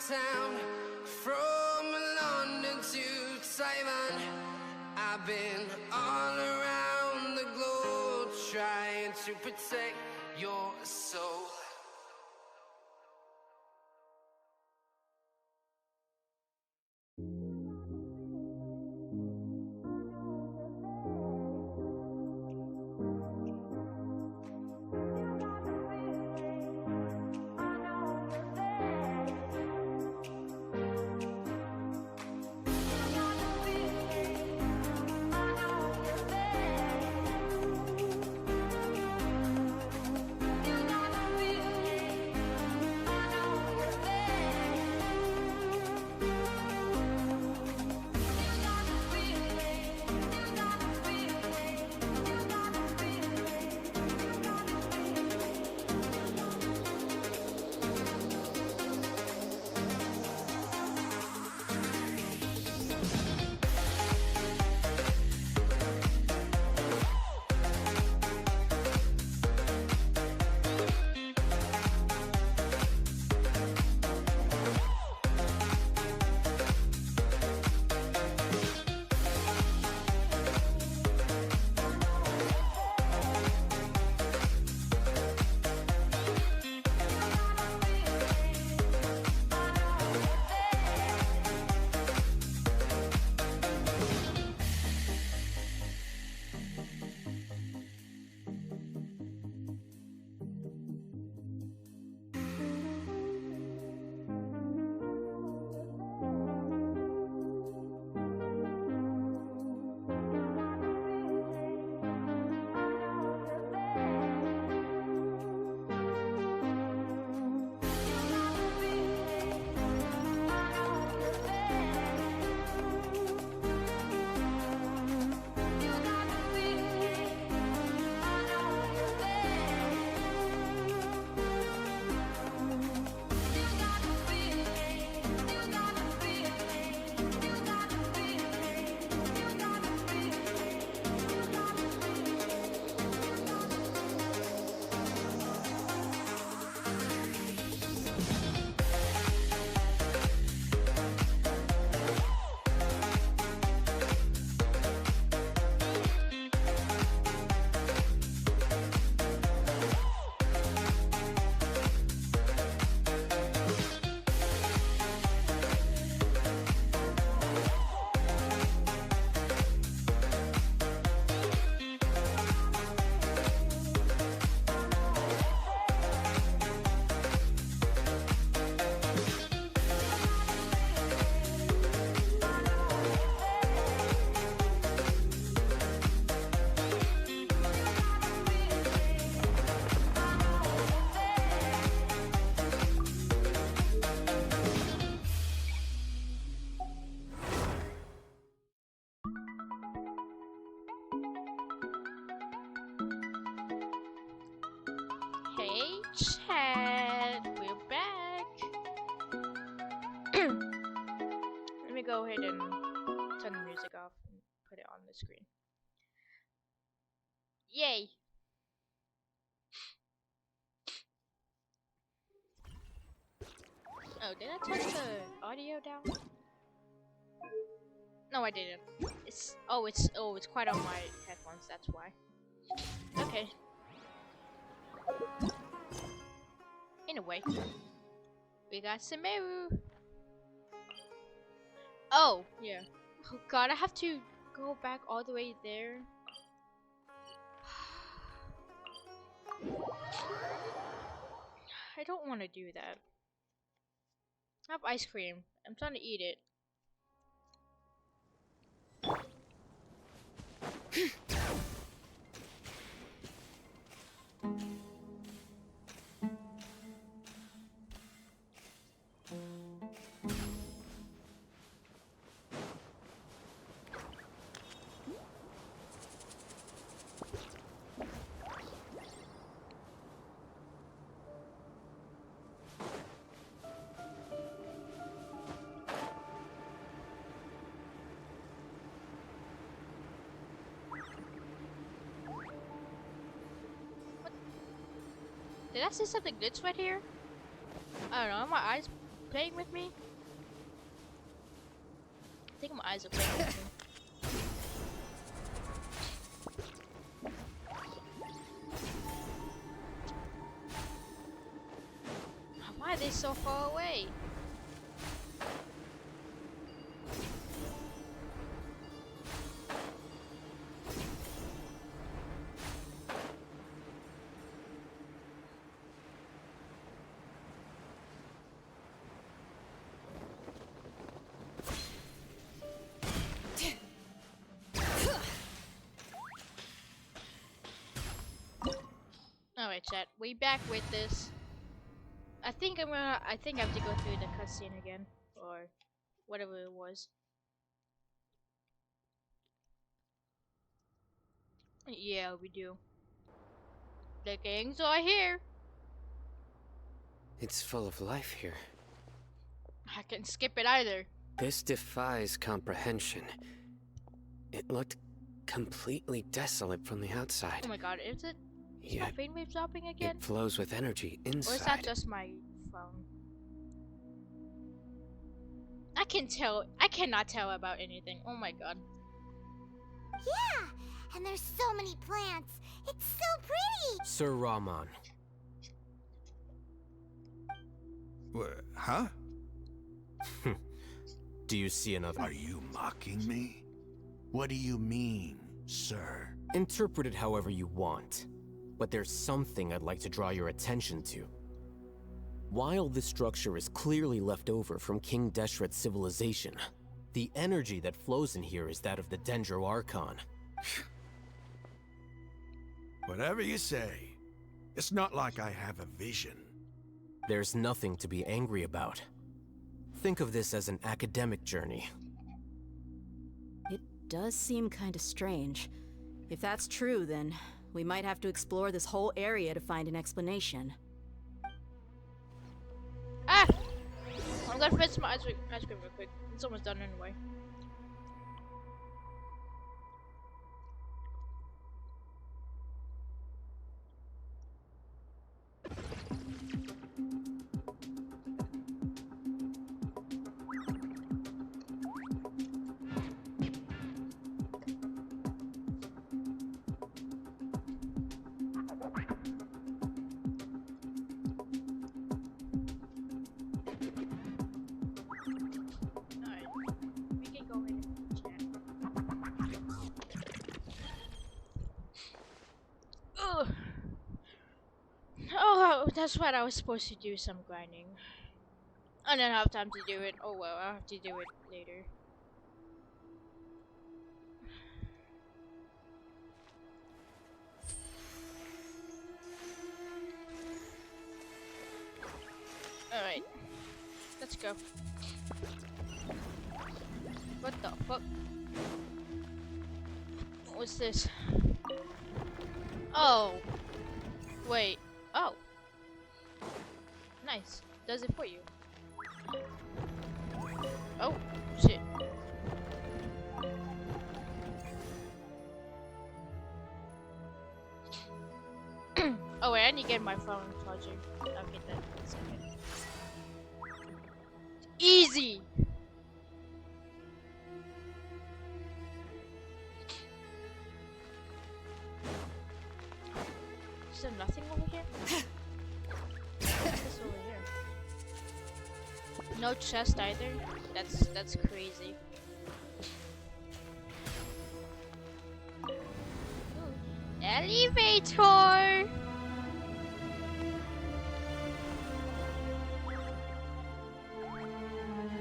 town, from London to Taiwan. I've been all around the globe trying to protect your soul. Hey chat, we're back. Let me go ahead and turn the music off and put it on the screen. Yay! Oh, did I turn the audio down? No, I didn't. It's quite on my headphones. That's why. Okay. Anyway, we got Sumeru. Oh, yeah. Oh god, I have to go back all the way there. I don't want to do that. I have ice cream. I'm trying to eat it. Did I see something glitch right here? I don't know, my eyes playing with me? I think my eyes are playing with me. Why are they so far away? Alright, chat. We back with this. I think I have to go through the cutscene again, or whatever it was. Yeah, we do. The gangs are here. It's full of life here. I can skip it either. This defies comprehension. It looked completely desolate from the outside. Oh my god, is it? Is Yeah, my frame rate dropping again? it flows with energy inside. Or is that just my phone? I cannot tell about anything. Oh my god. Yeah, and there's so many plants. It's so pretty. Sir Rahman. Huh? Do you see another? Are you mocking me? What do you mean, sir? Interpret it however you want, but there's something I'd like to draw your attention to. While this structure is clearly left over from King Deshret's civilization, the energy that flows in here is that of the Dendro Archon. Whatever you say. It's not like I have a vision. There's nothing to be angry about. Think of this as an academic journey. It does seem kinda strange. If that's true, then we might have to explore this whole area to find an explanation. Ah! I'm gonna finish my ice cream real quick. It's almost done anyway. Oh, that's what I was supposed to do, some grinding. I don't have time to do it. Oh well, I'll have to do it later. Alright. Let's go. What the fuck? What's this? Oh! Wait. Oh! Nice. Does it for you. Oh! Shit. Oh wait, I need to get my phone charging. I'll get that in a second. Easy! Is there nothing over here? What's this over here? No chest either? That's crazy. Ooh. Elevator!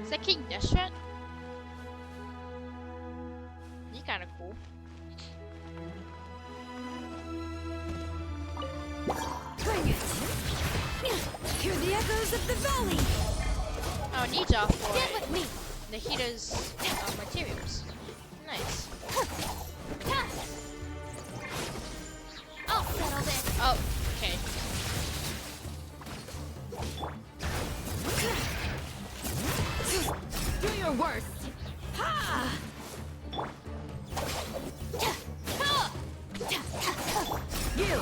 Is that King Deshret? He's kinda cool. Bring it. Hear the echoes of the valley. Oh, Ninja for Get with me. Nahida's materials. Nice. I'll settle this. Oh, okay. Do your worst. Ha! You.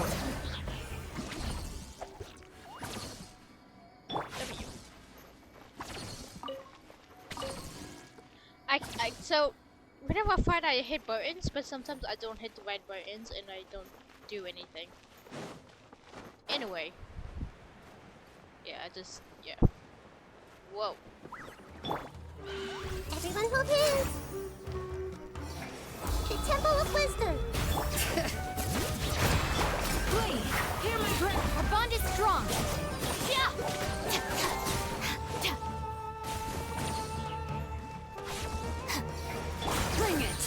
W. So whenever I fight, I hit buttons, but sometimes I don't hit the right buttons and I don't do anything. Anyway, yeah, yeah. Whoa. Everyone hold hands. The Temple of Wisdom. Please, hear my breath. Our bond is strong. Yeah. Bring it.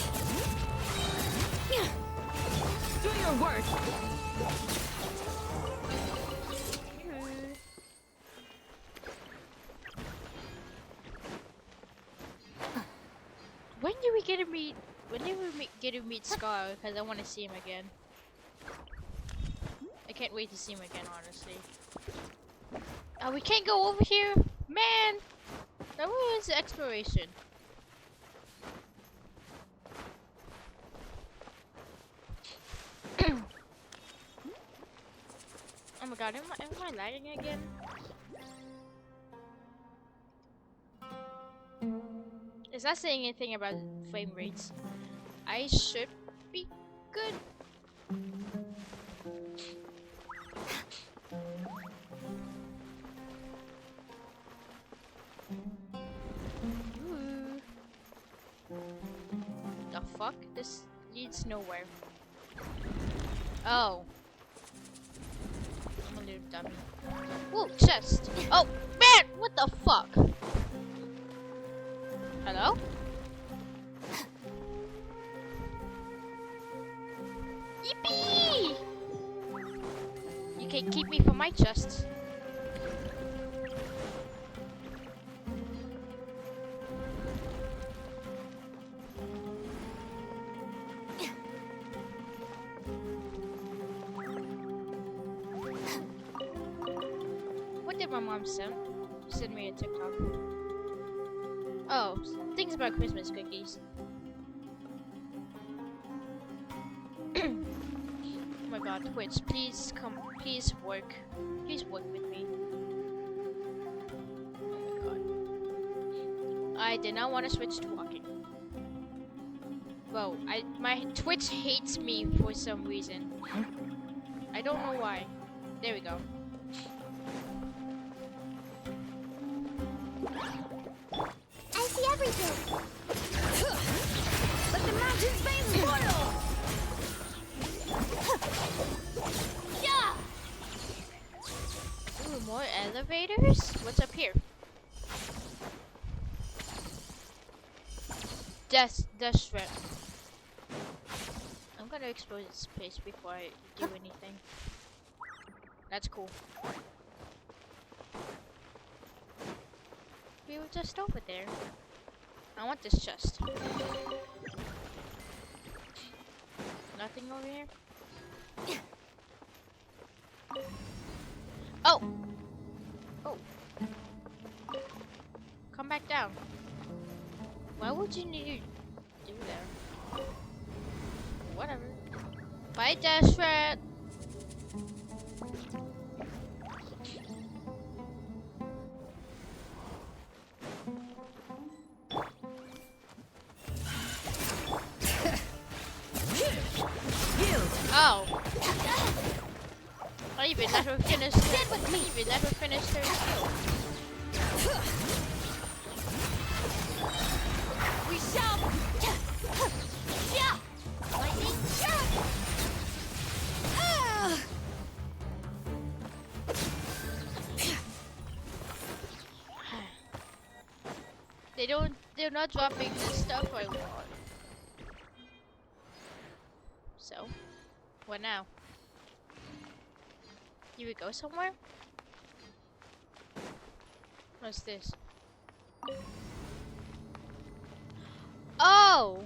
Do your work. When do we get to meet? When do we get to meet Scar? Because I want to see him again. I can't wait to see him again, honestly. Oh, we can't go over here, man. That was exploration. Oh my god, am I lagging again? It's not saying anything about frame rates. I should be good. Ooh. The fuck? This leads nowhere. Oh. I'm a little dummy. Whoa, chest. Oh, man! What the fuck? Hello? Yippee! You can't keep me from my chest. What did my mom send me a TikTok? Oh, things about Christmas cookies. Oh my god, Twitch, please come, please work with me. Oh my god. I did not want to switch to walking. Whoa, my Twitch hates me for some reason. I don't know why. There we go. I see everything. Let the mountains be spoiled. Yeah. Ooh, more elevators? What's up here? Death threat. I'm gonna explore this place before I do anything. That's cool. We were just over there. I want this chest. Nothing over here? Oh! Oh. Come back down. Why would you need to do that? Whatever. Bye, Dashrat! Oh. I even let her finish her skill. We shall. Yeah. Lightning shot. They're not dropping the stuff I want. So, what now? Do we go somewhere? What's this? Oh!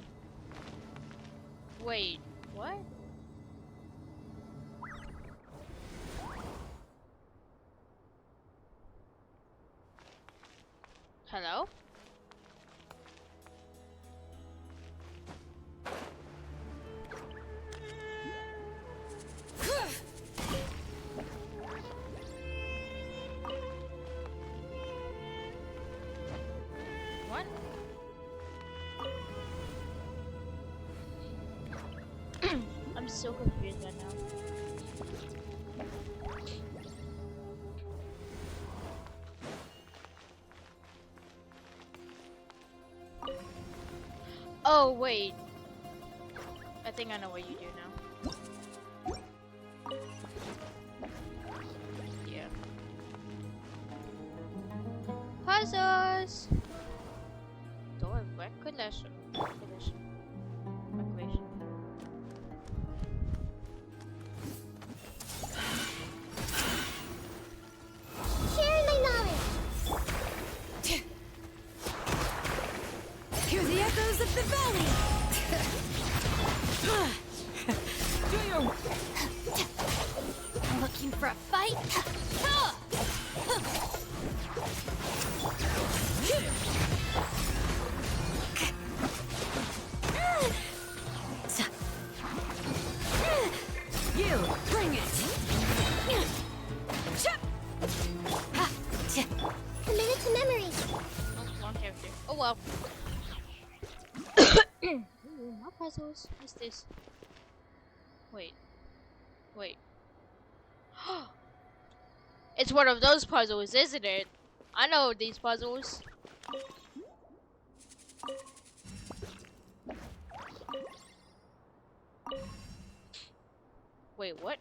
Wait, what? Hello? What? so confused right now. Oh wait, I think I know what you do now. Yeah. Puzzles. Door regulation. Regulation. Regulation. Sharing my knowledge. Hear the echoes of the valley! Do your... Looking for a fight? You, bring it! Committed to memory. Oh, wrong character. Oh well. Ooh, more puzzles. What's this? Wait. Wait. It's one of those puzzles, isn't it? I know these puzzles. Wait, what?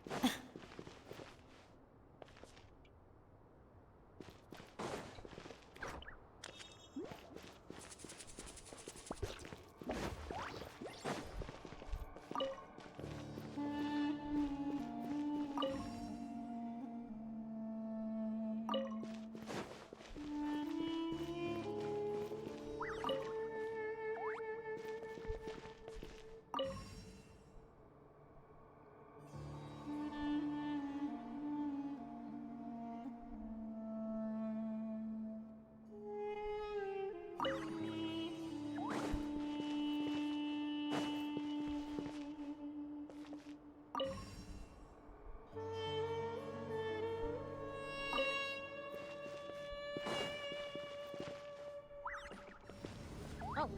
Oh.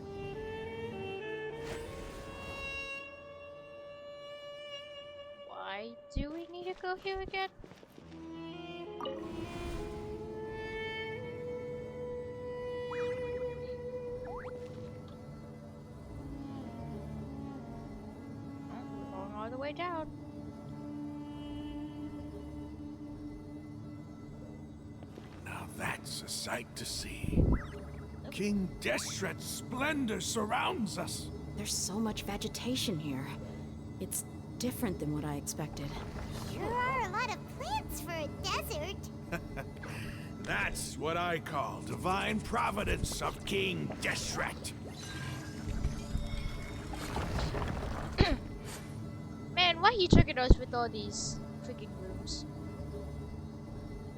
Why do we need to go here again? Oh, we're going all the way down. Now that's a sight to see. King Deshret's splendor surrounds us. There's so much vegetation here. It's different than what I expected. Sure are a lot of plants for a desert. That's what I call divine providence of King Deshret. Man, why are you tricking us with all these freaking rooms?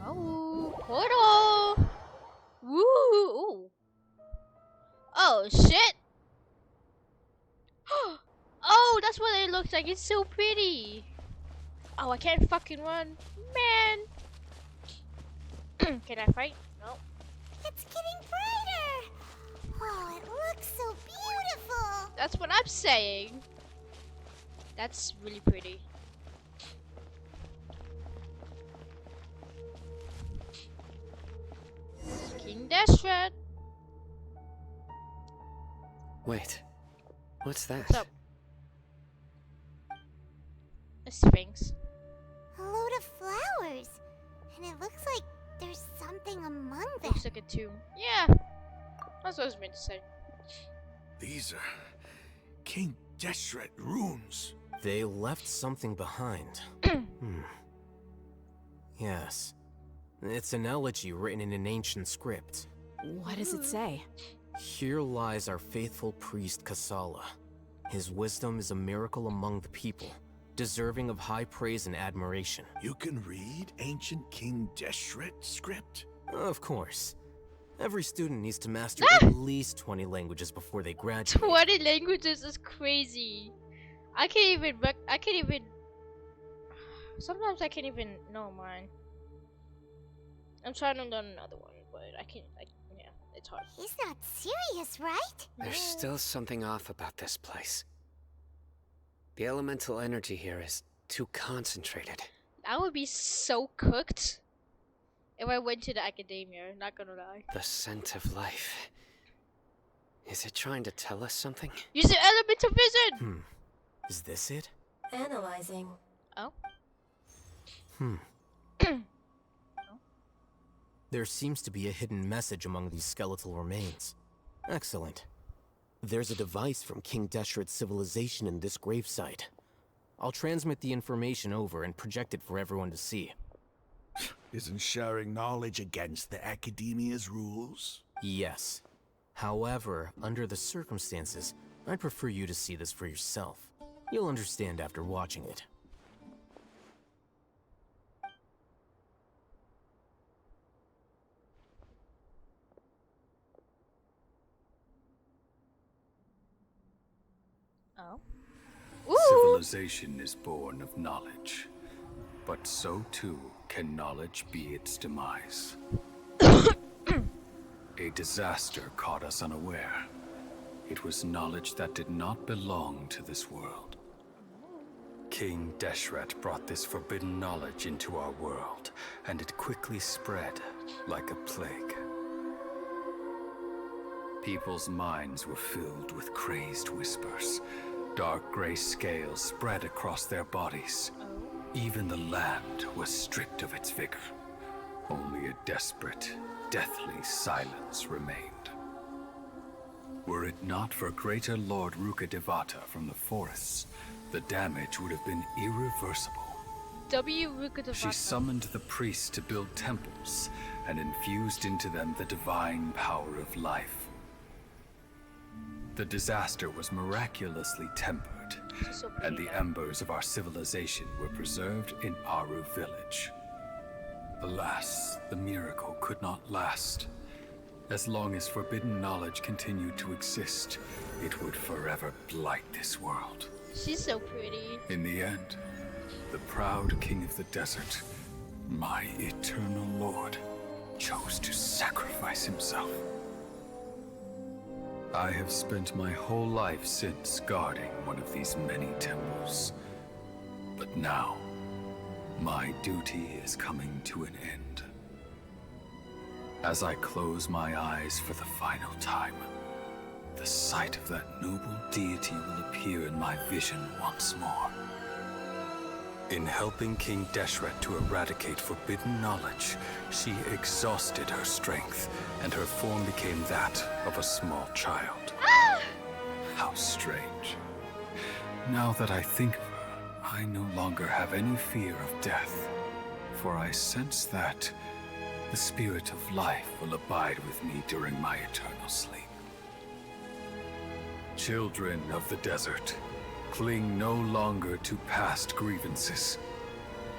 Oh, portal! Woo! Ooh. Oh shit! Oh, that's what it looks like. It's so pretty. Oh, I can't fucking run, man. Can I fight? No. It's getting brighter. Oh, it looks so beautiful. That's what I'm saying. That's really pretty. King Deshret. Wait, what's that? What's up? A sphinx. A load of flowers. And it looks like there's something among them. Looks like a tomb. Yeah. That's what I was meant to say. These are King Deshret runes. They left something behind. Yes. It's an elegy written in an ancient script. What does it say? Here lies our faithful priest Kasala. His wisdom is a miracle among the people, deserving of high praise and admiration. You can read ancient King Deshret script? Of course. Every student needs to master at least 20 languages before they graduate. 20 languages is crazy. I can't even. Sometimes I can't even know mine. I'm trying to learn another one, but yeah, it's hard. He's not serious, right? There's still something off about this place. The elemental energy here is too concentrated. I would be so cooked if I went to the academia, not gonna lie. The scent of life. Is it trying to tell us something? Use the elemental vision! Is this it? Analyzing. Oh? There seems to be a hidden message among these skeletal remains. Excellent. There's a device from King Deshret's civilization in this gravesite. I'll transmit the information over and project it for everyone to see. Isn't sharing knowledge against the Academia's rules? Yes. However, under the circumstances, I'd prefer you to see this for yourself. You'll understand after watching it. Oh? Civilization is born of knowledge, but so too can knowledge be its demise. A disaster caught us unaware. It was knowledge that did not belong to this world. King Deshret brought this forbidden knowledge into our world, and it quickly spread like a plague. People's minds were filled with crazed whispers. Dark gray scales spread across their bodies. Even the land was stripped of its vigor. Only a desperate, deathly silence remained. Were it not for Greater Lord Rukkhadevata from the forests, the damage would have been irreversible. W. Rukkhadevata. She summoned the priests to build temples and infused into them the divine power of life. The disaster was miraculously tempered, and the embers of our civilization were preserved in Aru village. Alas, the miracle could not last. As long as forbidden knowledge continued to exist, it would forever blight this world. She's so pretty. In the end, the proud king of the desert, my eternal lord, chose to sacrifice himself. I have spent my whole life since guarding one of these many temples. But now, my duty is coming to an end. As I close my eyes for the final time, the sight of that noble deity will appear in my vision once more. In helping King Deshret to eradicate forbidden knowledge, she exhausted her strength, and her form became that of a small child. How strange. Now that I think of her, I no longer have any fear of death, for I sense that the spirit of life will abide with me during my eternal sleep. Children of the desert, cling no longer to past grievances,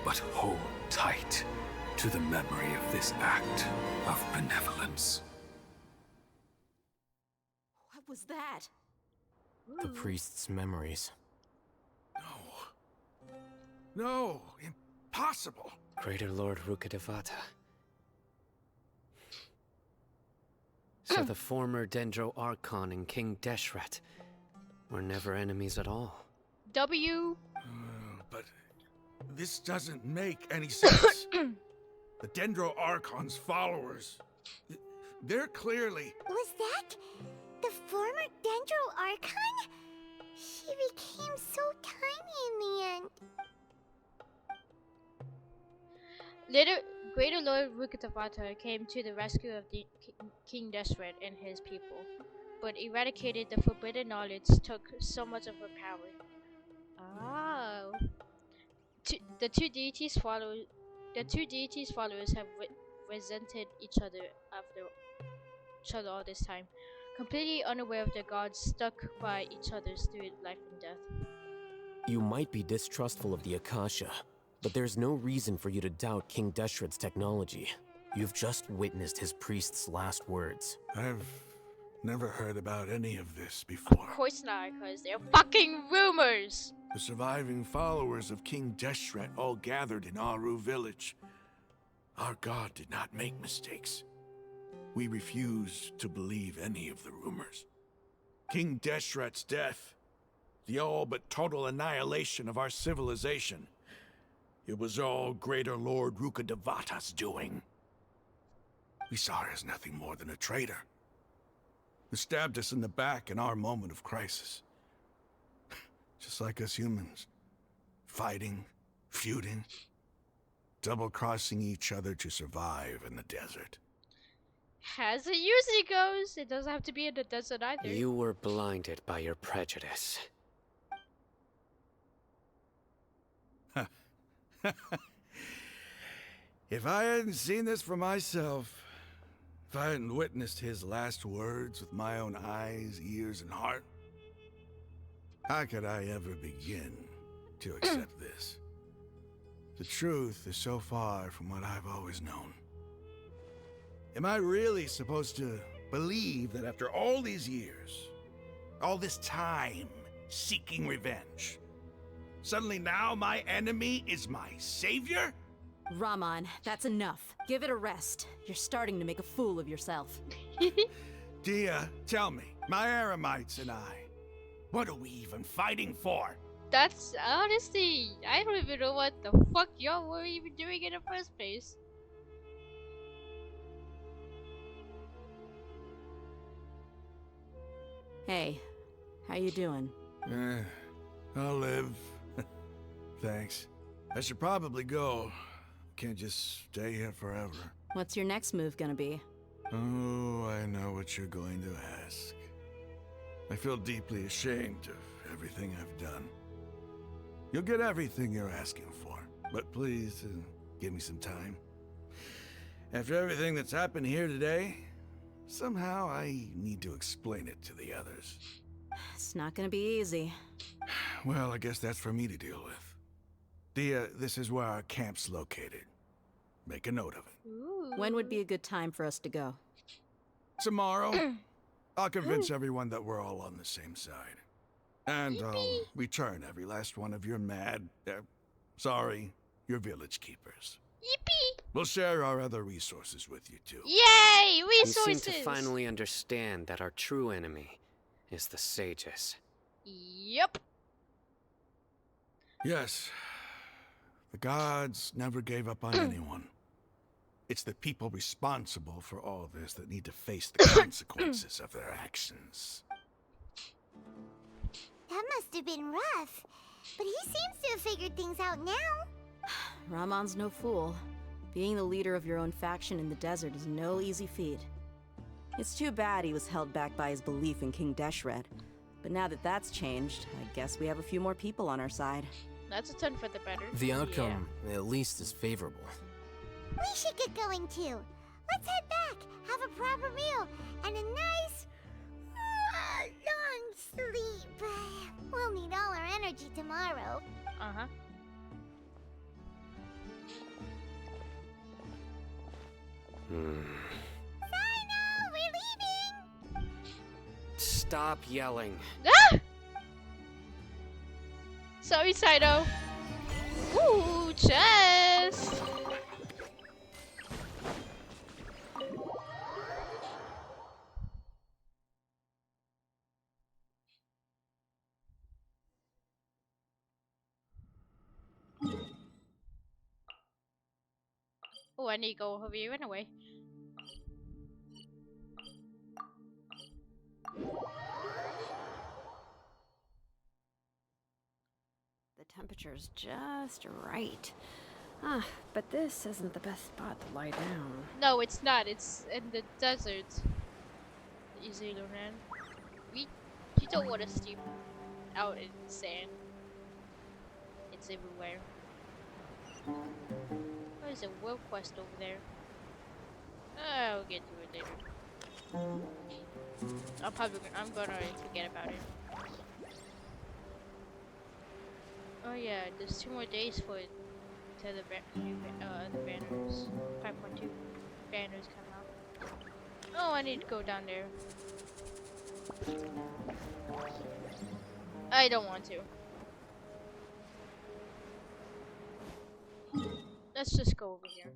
but hold tight to the memory of this act of benevolence. What was that? The priest's memories. No, impossible. Greater Lord Rukkhadevata. So the former Dendro Archon and King Deshret were never enemies at all. W. But this doesn't make any sense. The Dendro Archon's followers, they're clearly... Was that the former Dendro Archon? She became so tiny in the end. Later, Greater Lord Rukkhadevata came to the rescue of the King Deshret and his people, but eradicated the forbidden knowledge took so much of her power. Oh. The two deities' followers have resented each other all this time, completely unaware of their gods, stuck by each other through life and death. You might be distrustful of the Akasha, but there's no reason for you to doubt King Deshret's technology. You've just witnessed his priest's last words. I've never heard about any of this before. Of course not, because they're fucking rumors! The surviving followers of King Deshret all gathered in Aru village. Our god did not make mistakes. We refused to believe any of the rumors. King Deshret's death The all but total annihilation of our civilization. It was all Greater Lord Rukkhadevata's doing. We saw her as nothing more than a traitor, who stabbed us in the back in our moment of crisis. Just like us humans. Fighting, feuding, double-crossing each other to survive in the desert. As it usually goes, it doesn't have to be in the desert either. You were blinded by your prejudice. If I hadn't seen this for myself, if I hadn't witnessed his last words with my own eyes, ears, and heart, how could I ever begin to accept this? The truth is so far from what I've always known. Am I really supposed to believe that after all these years, all this time seeking revenge, suddenly now my enemy is my savior? Raman, that's enough. Give it a rest. You're starting to make a fool of yourself. Dia, tell me, my Eremites and I, what are we even fighting for? That's honestly, I don't even know what the fuck y'all were even doing in the first place. Hey, how you doing? I'll live. Thanks. I should probably go. Can't just stay here forever. What's your next move gonna be? Oh, I know what you're going to ask. I feel deeply ashamed of everything I've done. You'll get everything you're asking for, but please, give me some time. After everything that's happened here today, somehow I need to explain it to the others. It's not gonna be easy. Well, I guess that's for me to deal with. Dia, this is where our camp's located. Make a note of it. Ooh. When would be a good time for us to go? Tomorrow, I'll convince everyone that we're all on the same side. And I'll return every last one of your your village keepers. Yippee! We'll share our other resources with you too. Yay! You Resources! seem to finally understand that our true enemy is the sages. Yep. Yes. The gods never gave up on anyone. It's the people responsible for all this that need to face the consequences of their actions. That must have been rough. But he seems to have figured things out now. Ramon's no fool. Being the leader of your own faction in the desert is no easy feat. It's too bad he was held back by his belief in King Deshret. But now that that's changed, I guess we have a few more people on our side. That's a ton for the better. The outcome, at least, is favorable. We should get going too. Let's head back, have a proper meal, and a nice, long sleep. We'll need all our energy tomorrow. Uh-huh. Sino, we're leaving! Stop yelling. Ah! Sorry, Saito. Ooh, chest! Oh, I need to go over here anyway. The temperature's just right. But this isn't the best spot to lie down. No, it's not. It's in the desert. Easy, Lunan. You don't want to sleep out in the sand. It's everywhere. There's a world quest over there. I'll get to it later. I'm gonna forget about it. Oh yeah, there's 2 more days for it till the banners, 5.2 banners come out. Oh, I need to go down there. I don't want to. Let's just go over here.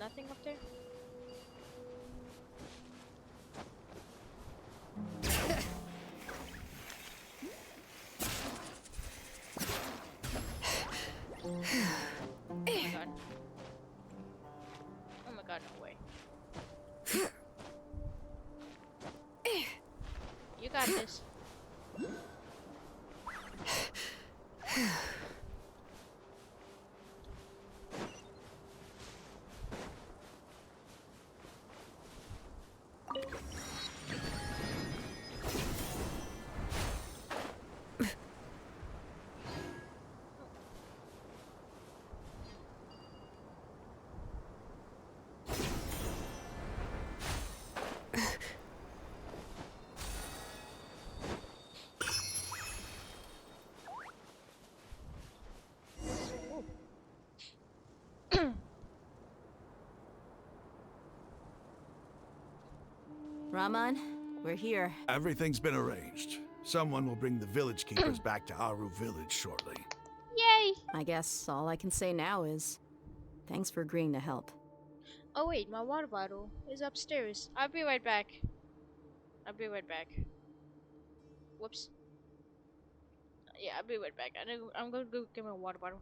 nothing up there? Oh my god. Oh my god, no way. You got this. Raman, we're here. Everything's been arranged. Someone will bring the village keepers back to Aru village shortly. Yay! I guess all I can say now is thanks for agreeing to help. Oh wait, my water bottle is upstairs. I'll be right back. I'll be right back. Whoops. Yeah, I'll be right back. I'm gonna go get my water bottle.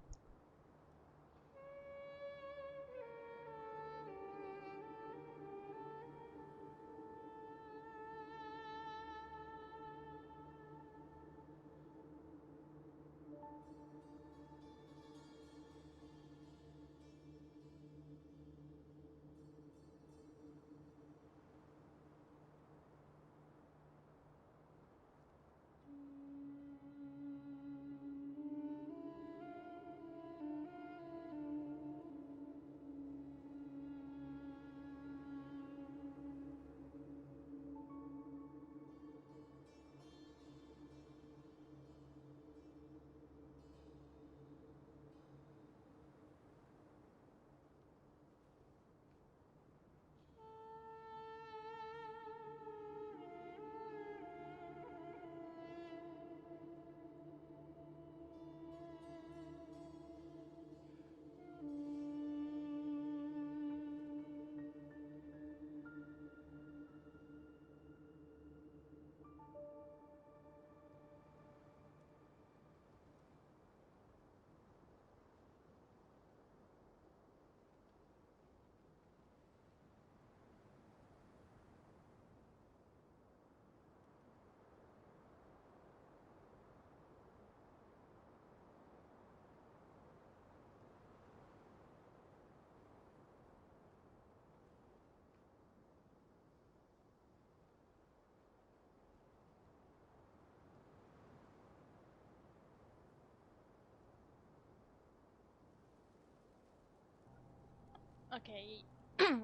Okay,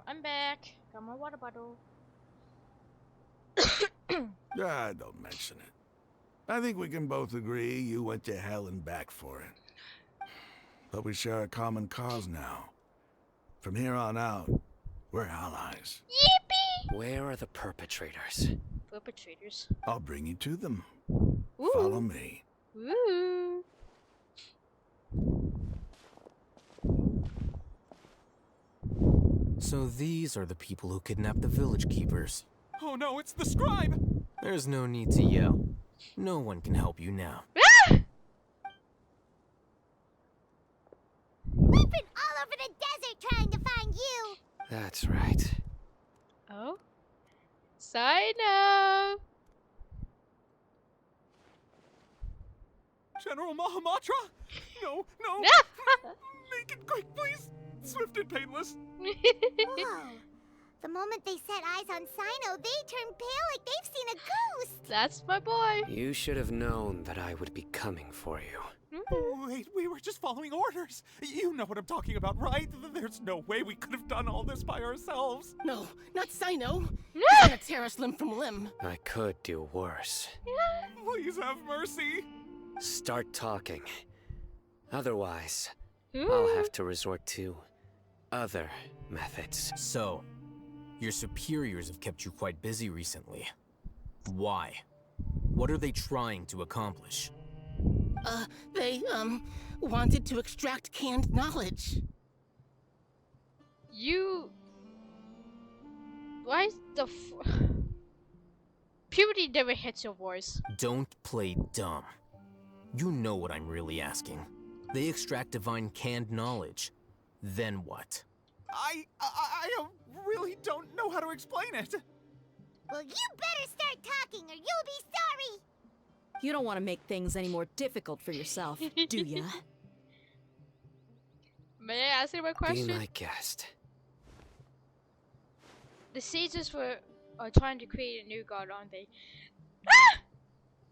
I'm back. Got my water bottle. Ah, don't mention it. I think we can both agree you went to hell and back for it. But we share a common cause now. From here on out, we're allies. Yippee! Where are the perpetrators? Perpetrators. I'll bring you to them. Ooh. Follow me. Woo! So these are the people who kidnapped the village keepers. Oh no, it's the scribe! There's no need to yell. No one can help you now. We've been all over the desert trying to find you. That's right. Oh? Sino! General Mahamatra? No, no! Make it quick, please! Swift and painless. Whoa. The moment they set eyes on Sino, they turn pale like they've seen a ghost. That's my boy. You should have known that I would be coming for you. Oh, wait, we were just following orders. You know what I'm talking about, right? There's no way we could have done all this by ourselves. No, not Sino. He's gonna tear us limb from limb. I could do worse. Please have mercy. Start talking. Otherwise, I'll have to resort to other methods. So, your superiors have kept you quite busy recently. Why? What are they trying to accomplish? They, wanted to extract canned knowledge. You Why is the puberty never hits your voice? Don't play dumb. You know what I'm really asking. They extract divine canned knowledge. Then what? I really don't know how to explain it. Well, you better start talking or you'll be sorry! You don't want to make things any more difficult for yourself, do ya? May I ask you a Be question? my guest. The sages are trying to create a new god, aren't they? Ah!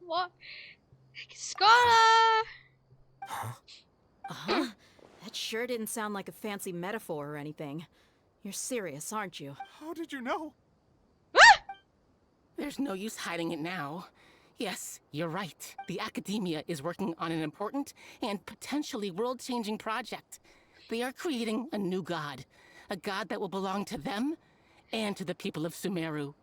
What? Scholar! Uh-huh. That sure didn't sound like a fancy metaphor or anything. You're serious, aren't you? How did you know? There's no use hiding it now. Yes, you're right. The Academia is working on an important and potentially world-changing project. They are creating a new god. A god that will belong to them and to the people of Sumeru.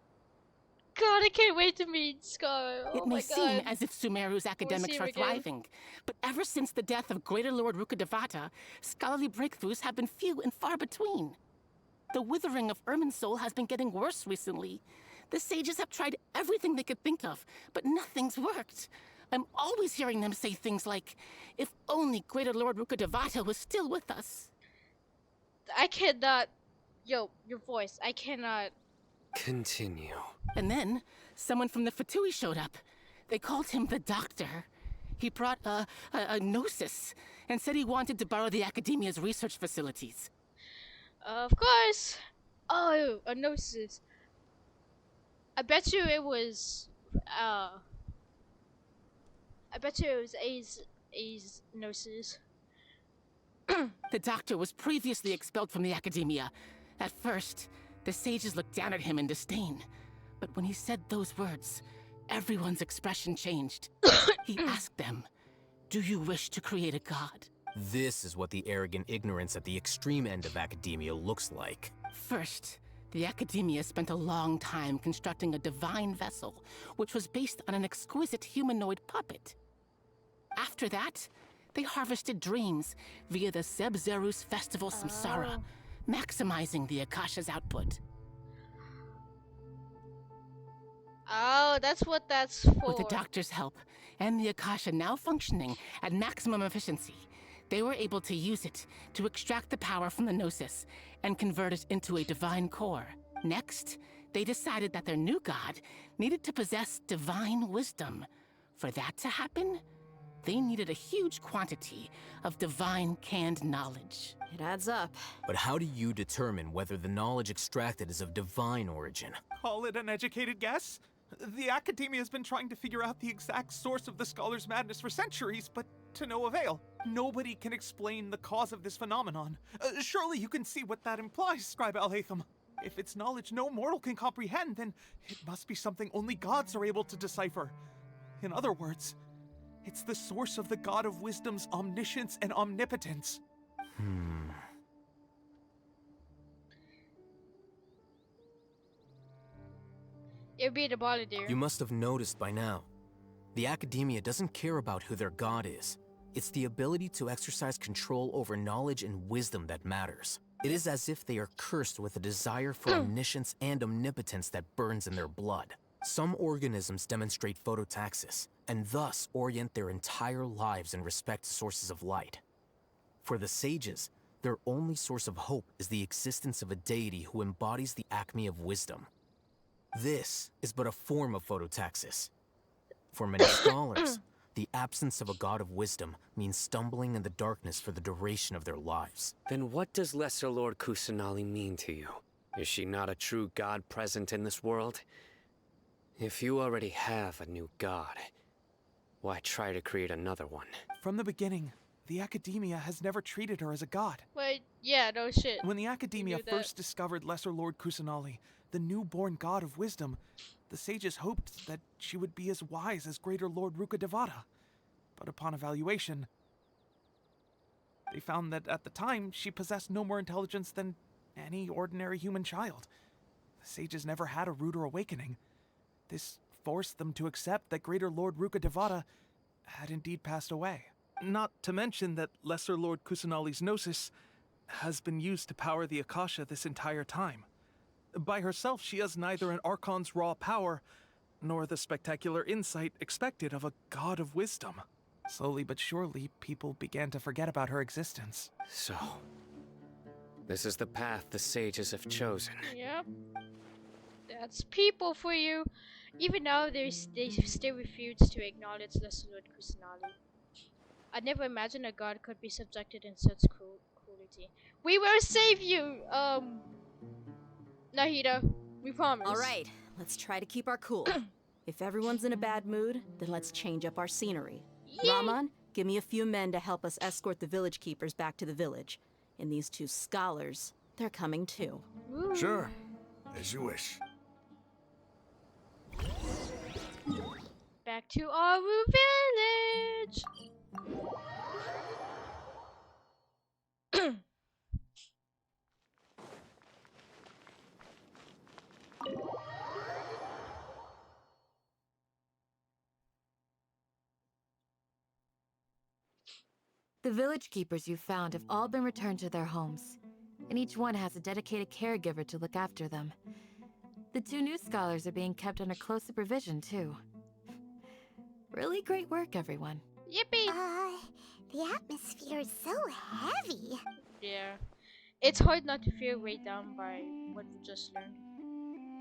God, I can't wait to meet Scholar. Oh It may my seem god. as if Sumeru's academics him are again. thriving, but ever since the death of Greater Lord Rukkhadevata, scholarly breakthroughs have been few and far between. The withering of Irminsul has been getting worse recently. The sages have tried everything they could think of, but nothing's worked. I'm always hearing them say things like, if only Greater Lord Rukkhadevata was still with us. I cannot. Yo, your voice. I cannot. Continue. And then, someone from the Fatui showed up. They called him the Doctor. He brought a gnosis, and said he wanted to borrow the Academia's research facilities. Of course. Oh, a gnosis. I bet you it was. I bet you it was A's gnosis. The Doctor was previously expelled from the Academia. At first, the sages looked down at him in disdain. But when he said those words, everyone's expression changed. He asked them, "Do you wish to create a god?" This is what the arrogant ignorance at the extreme end of academia looks like. First, the Academia spent a long time constructing a divine vessel, which was based on an exquisite humanoid puppet. After that, they harvested dreams via the Sebzerus Festival Samsara, maximizing the Akasha's output. Oh, that's what that's for. With the Doctor's help, and the Akasha now functioning at maximum efficiency, they were able to use it to extract the power from the Gnosis and convert it into a divine core. Next, they decided that their new god needed to possess divine wisdom. For that to happen, they needed a huge quantity of divine canned knowledge. It adds up. But how do you determine whether the knowledge extracted is of divine origin? Call it an educated guess? The Academia has been trying to figure out the exact source of the scholar's madness for centuries, but to no avail. Nobody can explain the cause of this phenomenon. Surely you can see what that implies, Scribe Al-Haytham. If it's knowledge no mortal can comprehend, then it must be something only gods are able to decipher. In other words, it's the source of the God of Wisdom's omniscience and omnipotence. It'd be the body, dear. You must have noticed by now. The Academia doesn't care about who their god is. It's the ability to exercise control over knowledge and wisdom that matters. It is as if they are cursed with a desire for omniscience and omnipotence that burns in their blood. Some organisms demonstrate phototaxis, and thus orient their entire lives in respect to sources of light. For the sages, their only source of hope is the existence of a deity who embodies the acme of wisdom. This is but a form of phototaxis. For many scholars, the absence of a god of wisdom means stumbling in the darkness for the duration of their lives. Then what does Lesser Lord Kusanali mean to you? Is she not a true god present in this world? If you already have a new god, why try to create another one? From the beginning, the Academia has never treated her as a god. Wait, yeah, no shit. When the Academia knew that. first discovered Lesser Lord Kusanali, the newborn god of wisdom, the sages hoped that she would be as wise as Greater Lord Rukkhadevata. But upon evaluation, they found that at the time she possessed no more intelligence than any ordinary human child. The sages never had a ruder awakening. This forced them to accept that Greater Lord Rukkhadevata had indeed passed away. Not to mention that Lesser Lord Kusanali's gnosis has been used to power the Akasha this entire time. By herself, she has neither an Archon's raw power, nor the spectacular insight expected of a god of wisdom. Slowly but surely, people began to forget about her existence. So, this is the path the sages have chosen. Yep. That's people for you. Even now, they still refuse to acknowledge Lesser Lord Kusanali. I never imagined a god could be subjected in such cruelty. We will save you, Nahida. We promise. All right, let's try to keep our cool. If everyone's in a bad mood, then let's change up our scenery. Yay. Raman, give me a few men to help us escort the village keepers back to the village. And these two scholars, they're coming too. Ooh. Sure, as you wish. Back to our village. The village keepers you found have all been returned to their homes, and each one has a dedicated caregiver to look after them. The two new scholars are being kept under close supervision, too. Really great work, everyone. Yippee! The atmosphere is so heavy. Yeah. It's hard not to feel weighed down by what we just learned.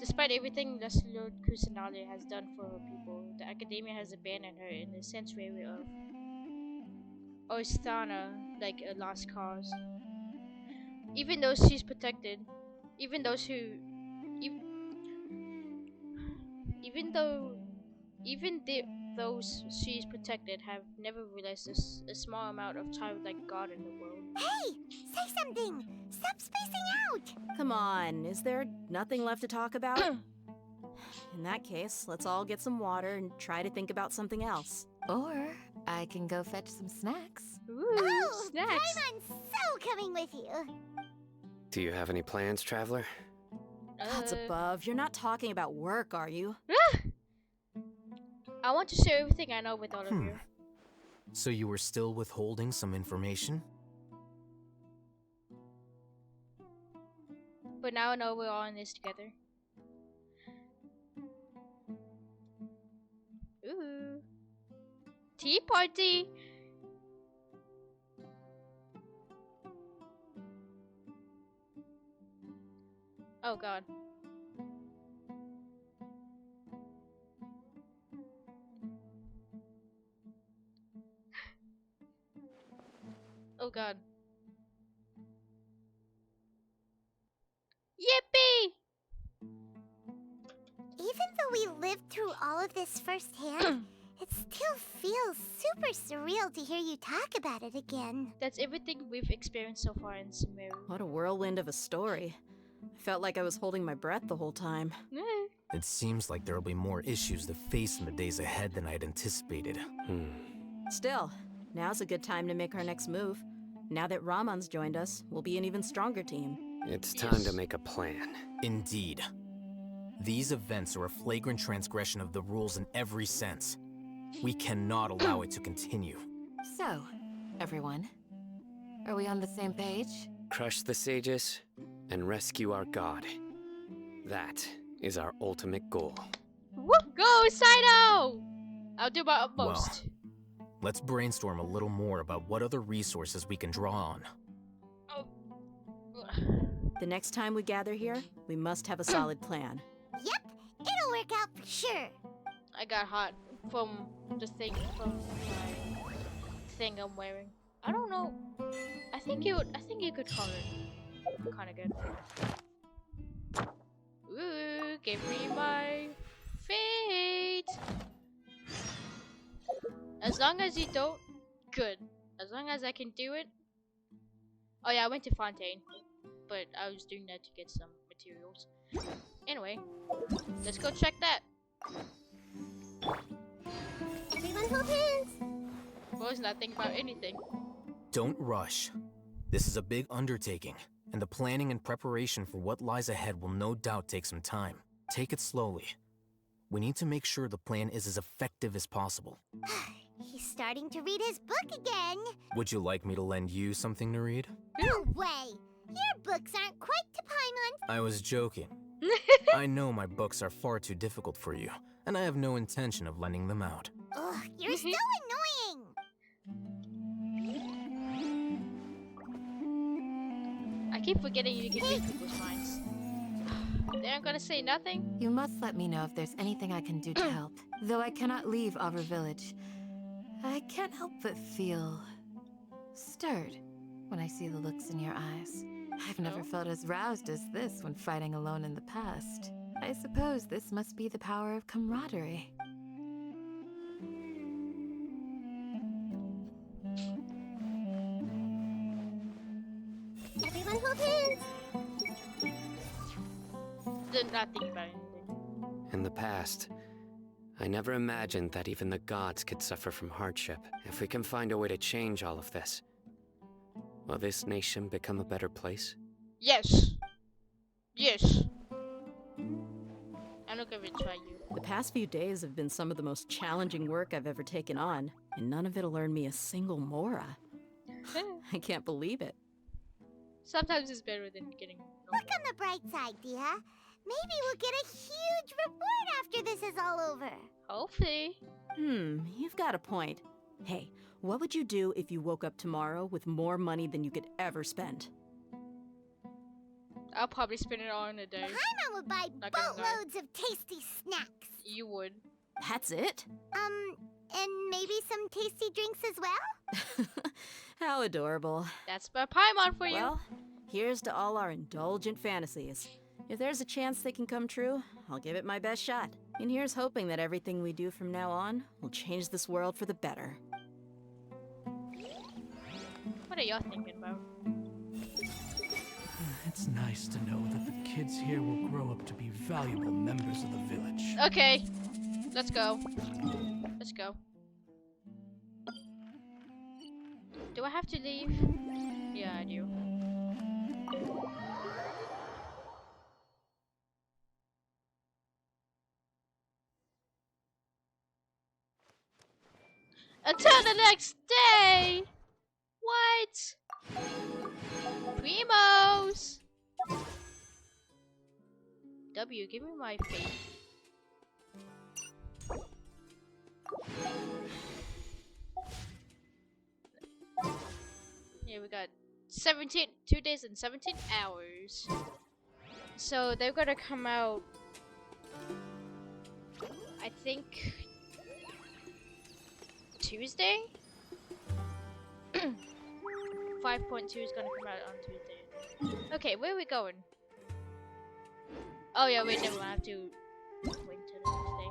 Despite everything Lesser Lord Kusanali has done for her people, the academia has abandoned her in the sanctuary of Ostana like a lost cause. Even though she's protected, even those who, those she's protected have never realized a small amount of childlike God in the world. Hey, say something. Stop spacing out. Come on, is there nothing left to talk about? In that case, let's all get some water and try to think about something else. Or I can go fetch some snacks. Ooh, snacks. Paimon's so coming with you. Do you have any plans, traveler? Gods above, you're not talking about work, are you? I want to share everything I know with all of you. So you were still withholding some information? But now I know we're all in this together. Ooh. Tea party! Oh god. Oh god. Yippee! Even though we lived through all of this firsthand, it still feels super surreal to hear you talk about it again. That's everything we've experienced so far in Sumeru. What a whirlwind of a story. I felt like I was holding my breath the whole time. It seems like there'll be more issues to face in the days ahead than I'd anticipated. Still, now's a good time to make our next move. Now that Raman's joined us, we'll be an even stronger team. It's time to make a plan. Indeed. These events are a flagrant transgression of the rules in every sense. We cannot allow it to continue. So, everyone, are we on the same page? Crush the sages and rescue our god. That is our ultimate goal. Woo! Go, Saito! I'll do my utmost. Well, let's brainstorm a little more about what other resources we can draw on. The next time we gather here, we must have a solid plan. Yep, it'll work out for sure. I got hot from the thing my thing I'm wearing. I don't know. I think you could call it kinda good. Ooh, give me my fate. As long as you don't, good. As long as I can do it. Oh yeah, I went to Fontaine, but I was doing that to get some materials. Anyway, let's go check that. Everyone hold hands. Boy's not thinking about anything. Don't rush. This is a big undertaking, and the planning and preparation for what lies ahead will no doubt take some time. Take it slowly. We need to make sure the plan is as effective as possible. He's starting to read his book again. Would you like me to lend you something to read? No way. Your books aren't quite to Paimon. I was joking. I know my books are far too difficult for you, and I have no intention of lending them out. Ugh, you're so annoying! I keep forgetting you can read people's minds. They aren't gonna say nothing? You must let me know if there's anything I can do to help. Though I cannot leave our village, I can't help but feel stirred when I see the looks in your eyes. I've never felt as roused as this when fighting alone in the past. I suppose this must be the power of camaraderie. Everyone hold hands! Did not think about anything. In the past, I never imagined that even the gods could suffer from hardship. If we can find a way to change all of this, will this nation become a better place? Yes. Yes. I'm not gonna try you. The past few days have been some of the most challenging work I've ever taken on, and none of it'll earn me a single mora. I can't believe it. Sometimes it's better than getting Look on the bright side, Dia. Maybe we'll get a huge reward after this is all over. Hopefully. You've got a point. Hey, what would you do if you woke up tomorrow with more money than you could ever spend? I'll probably spend it all in a day. Paimon would buy Not gonna lie. boatloads of tasty snacks. You would. That's it? And maybe some tasty drinks as well? How adorable. That's my Paimon for you. Well, here's to all our indulgent fantasies. If there's a chance they can come true, I'll give it my best shot. And here's hoping that everything we do from now on will change this world for the better. What are y'all thinking about? It's nice to know that the kids here will grow up to be valuable members of the village. Okay. Let's go. Let's go. Do I have to leave? Yeah, I do. Until the next day! What? Primos! W, give me my faith. Yeah, we got 2 days and 17 hours. So they're gonna come out, I think, Tuesday? 5.2 is gonna come out on Tuesday. Okay, where are we going? Oh yeah, wait, never mind. I have to wait till the next day.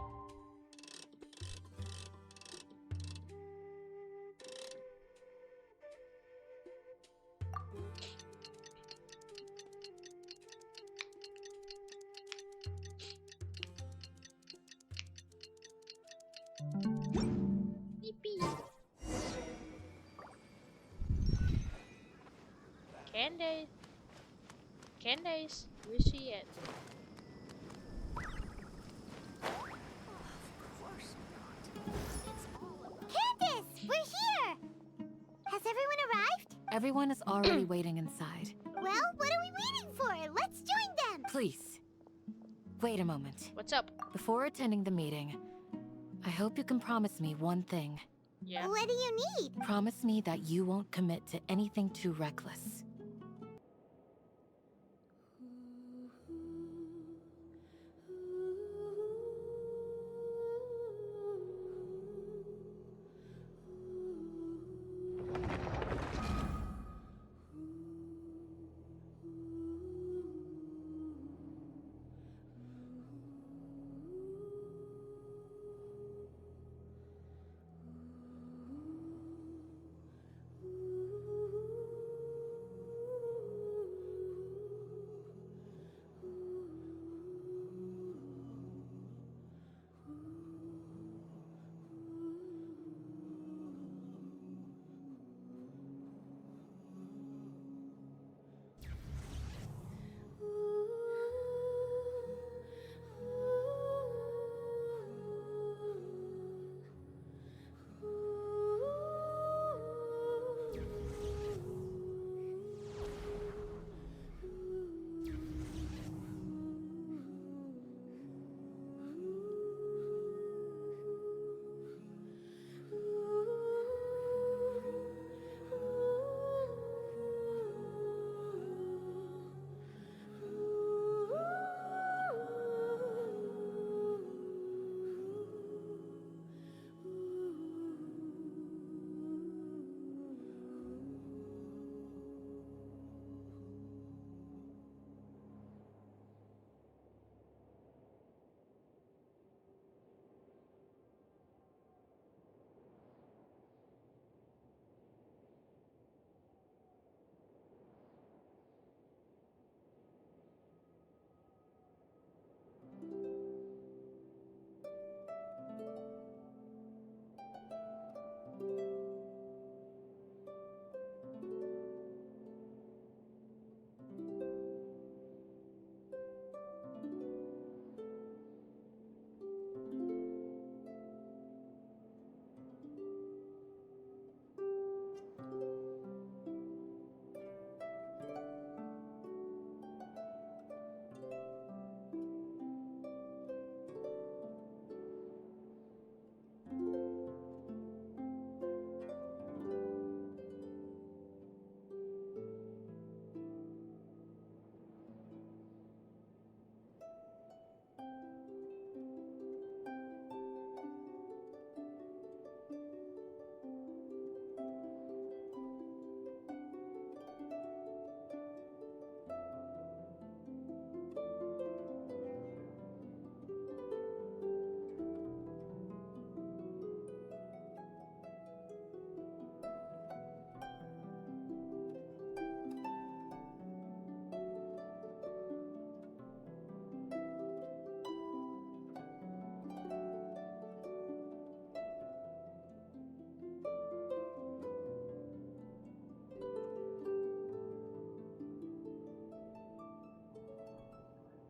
Yippee! Candace? Candace? Where's she at? Candace, we're here! Has everyone arrived? Everyone is already waiting inside. Well, what are we waiting for? Let's join them! Please, wait a moment. What's up? Before attending the meeting, I hope you can promise me one thing. Yeah. What do you need? Promise me that you won't commit to anything too reckless.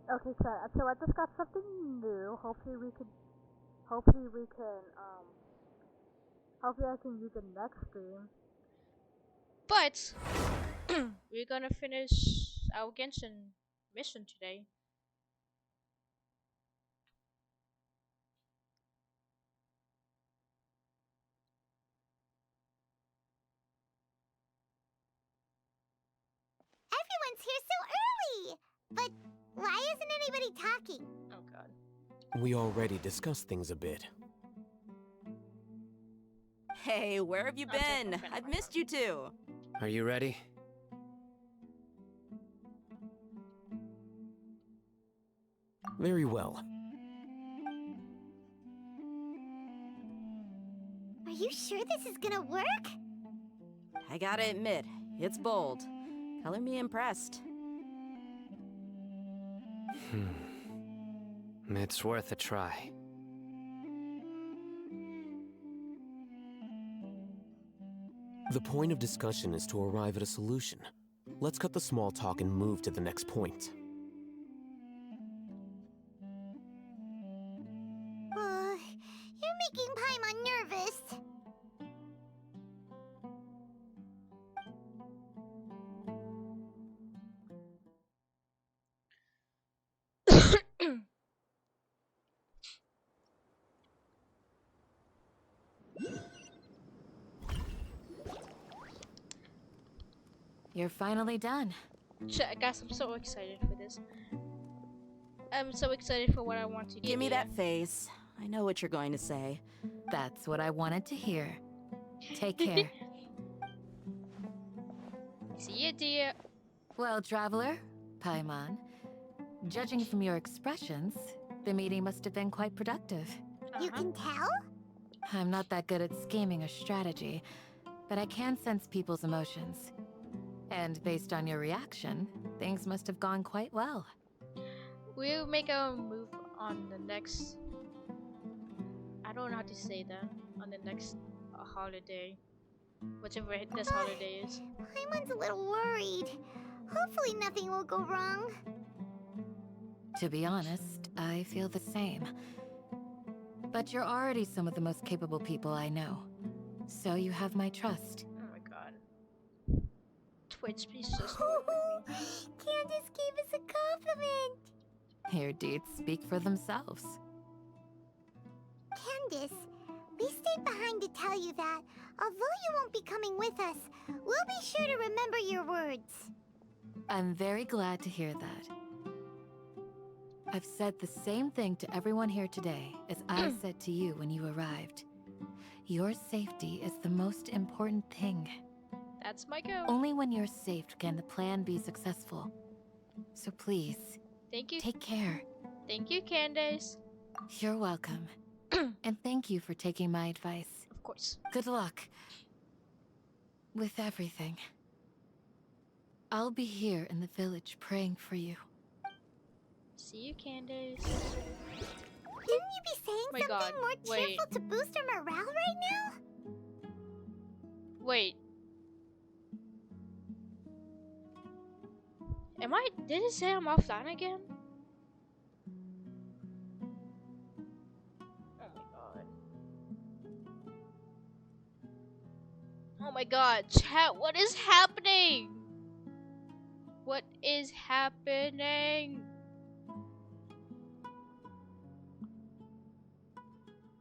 Okay, so I just got something new. Hopefully I can use it next stream. But we're gonna finish our Genshin mission today. Everyone's here so early! But why isn't anybody talking? Oh god. We already discussed things a bit. Hey, where have you been? I've missed you two. Are you ready? Very well. Are you sure this is gonna work? I gotta admit, it's bold. Color me impressed. It's worth a try. The point of discussion is to arrive at a solution. Let's cut the small talk and move to the next point. You're making Paimon nervous. You're finally done. Guys, I'm so excited for this. I'm so excited for what I want to do. Give me that face. I know what you're going to say. That's what I wanted to hear. Take care. See you, dear. Well, traveler, Paimon, judging from your expressions, the meeting must have been quite productive. You can tell? I'm not that good at scheming or strategy, but I can sense people's emotions. And based on your reaction, things must have gone quite well. We'll make a move on the next... I don't know how to say that. On the next holiday. Whichever this holiday is. Paimon's a little worried. Hopefully nothing will go wrong. To be honest, I feel the same. But you're already some of the most capable people I know. So you have my trust. Oh my god. Twitch, please just work with me. Candace gave us a compliment. Your deeds speak for themselves. Candace, we stayed behind to tell you that, although you won't be coming with us, we'll be sure to remember your words. I'm very glad to hear that. I've said the same thing to everyone here today as I said to you when you arrived. Your safety is the most important thing. That's my goal. Only when you're safe can the plan be successful. So please, thank you. Take care. Thank you, Candace. You're welcome. And thank you for taking my advice. Of course. Good luck. With everything. I'll be here in the village praying for you. See you, Candace. Didn't you be saying something more cheerful to boost our morale right now? Wait. Did it say I'm offline again? Oh my god, chat, what is happening? What is happening?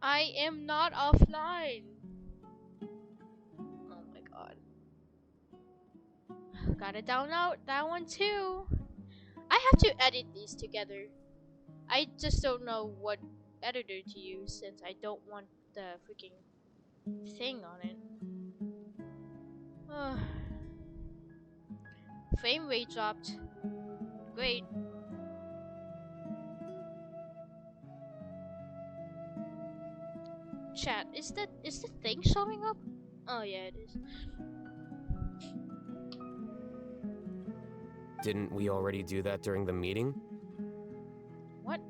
I am not offline. Oh my god. Gotta download that one too. I have to edit these together. I just don't know what editor to use since I don't want the freaking thing on it. Frame rate dropped. Great. Chat, is the thing showing up? Oh yeah, it is. Didn't we already do that during the meeting? What?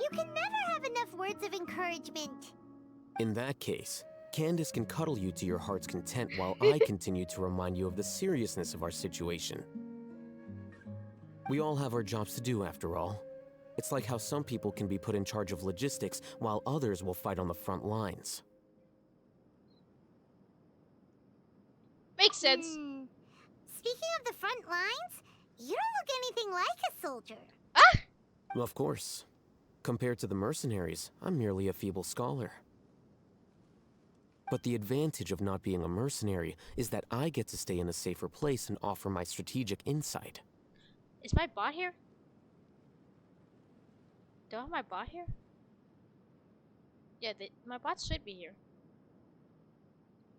You can never have enough words of encouragement. In that case, Candace can cuddle you to your heart's content while I continue to remind you of the seriousness of our situation. We all have our jobs to do, after all. It's like how some people can be put in charge of logistics while others will fight on the front lines. Makes sense. Speaking of the front lines, you don't look anything like a soldier. Ah! Of course. Compared to the mercenaries, I'm merely a feeble scholar. But the advantage of not being a mercenary is that I get to stay in a safer place and offer my strategic insight. Is my bot here? Do I have my bot here? Yeah, my bot should be here.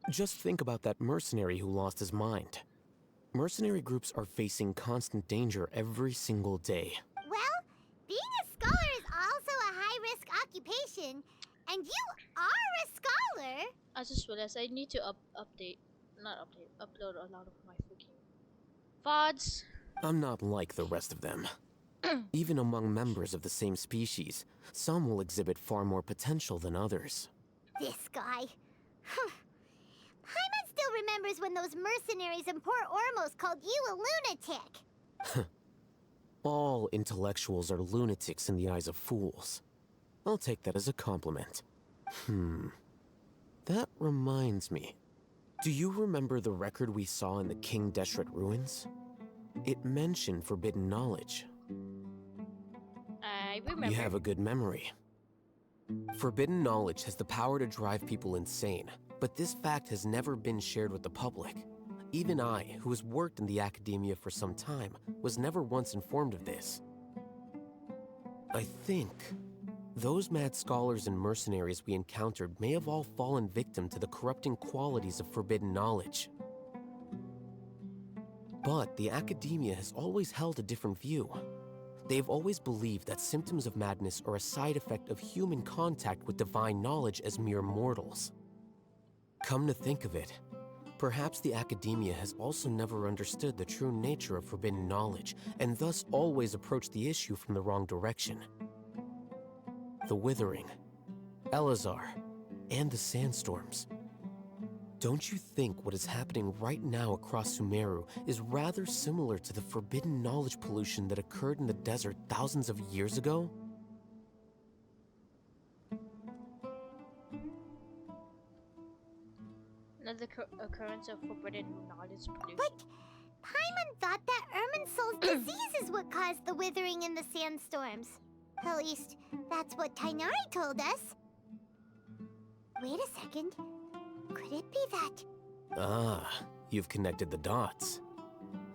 Just think about that mercenary who lost his mind. Mercenary groups are facing constant danger every single day. Well, being a scholar is also a high-risk occupation, and you are a scholar. I just realized I need to upload a lot of my freaking VODs. I'm not like the rest of them. Even among members of the same species, some will exhibit far more potential than others. This guy. Paimon still remembers when those mercenaries in Port Ormos called you a lunatic. All intellectuals are lunatics in the eyes of fools. I'll take that as a compliment. That reminds me. Do you remember the record we saw in the King Deshret ruins? It mentioned forbidden knowledge. I remember. You have a good memory. Forbidden knowledge has the power to drive people insane, but this fact has never been shared with the public. Even I, who has worked in the academia for some time, was never once informed of this. I think those mad scholars and mercenaries we encountered may have all fallen victim to the corrupting qualities of forbidden knowledge. But the academia has always held a different view. They've always believed that symptoms of madness are a side effect of human contact with divine knowledge as mere mortals. Come to think of it, perhaps the academia has also never understood the true nature of forbidden knowledge, and thus always approached the issue from the wrong direction. The Withering, Elazar, and the Sandstorms. Don't you think what is happening right now across Sumeru is rather similar to the forbidden knowledge pollution that occurred in the desert thousands of years ago? Another occurrence of forbidden knowledge pollution. But Paimon thought that Irminsul's disease is what caused the withering in the sandstorms. At least, that's what Tainari told us. Wait a second. Could it be that? Ah, you've connected the dots.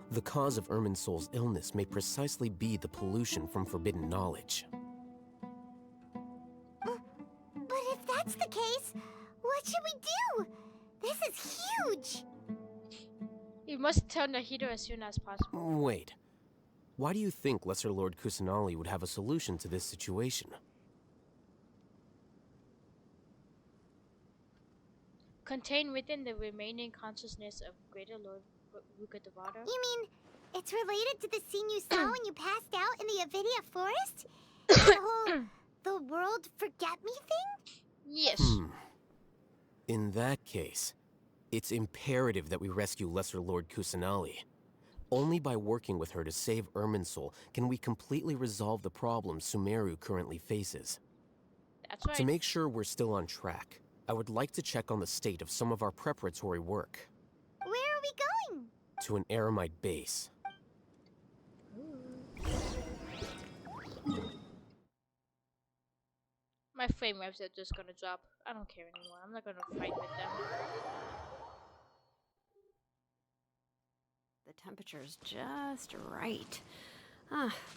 The cause of Irminsul's illness may precisely be the pollution from forbidden knowledge. But if that's the case, what should we do? This is huge! You must turn the heater as soon as possible. Wait. Why do you think Lesser Lord Kusanali would have a solution to this situation? Contained within the remaining consciousness of Greater Lord Ruka Devata. You mean, it's related to the scene you saw when you passed out in the Avidia forest? The whole, the world forget me thing? Yes. In that case, it's imperative that we rescue Lesser Lord Kusanali. Only by working with her to save Irminsul can we completely resolve the problems Sumeru currently faces. That's right. To make sure we're still on track, I would like to check on the state of some of our preparatory work. Where are we going? To an Eremite base. My frame rates are just gonna drop. I don't care anymore. I'm not gonna fight with them. The temperature's just right.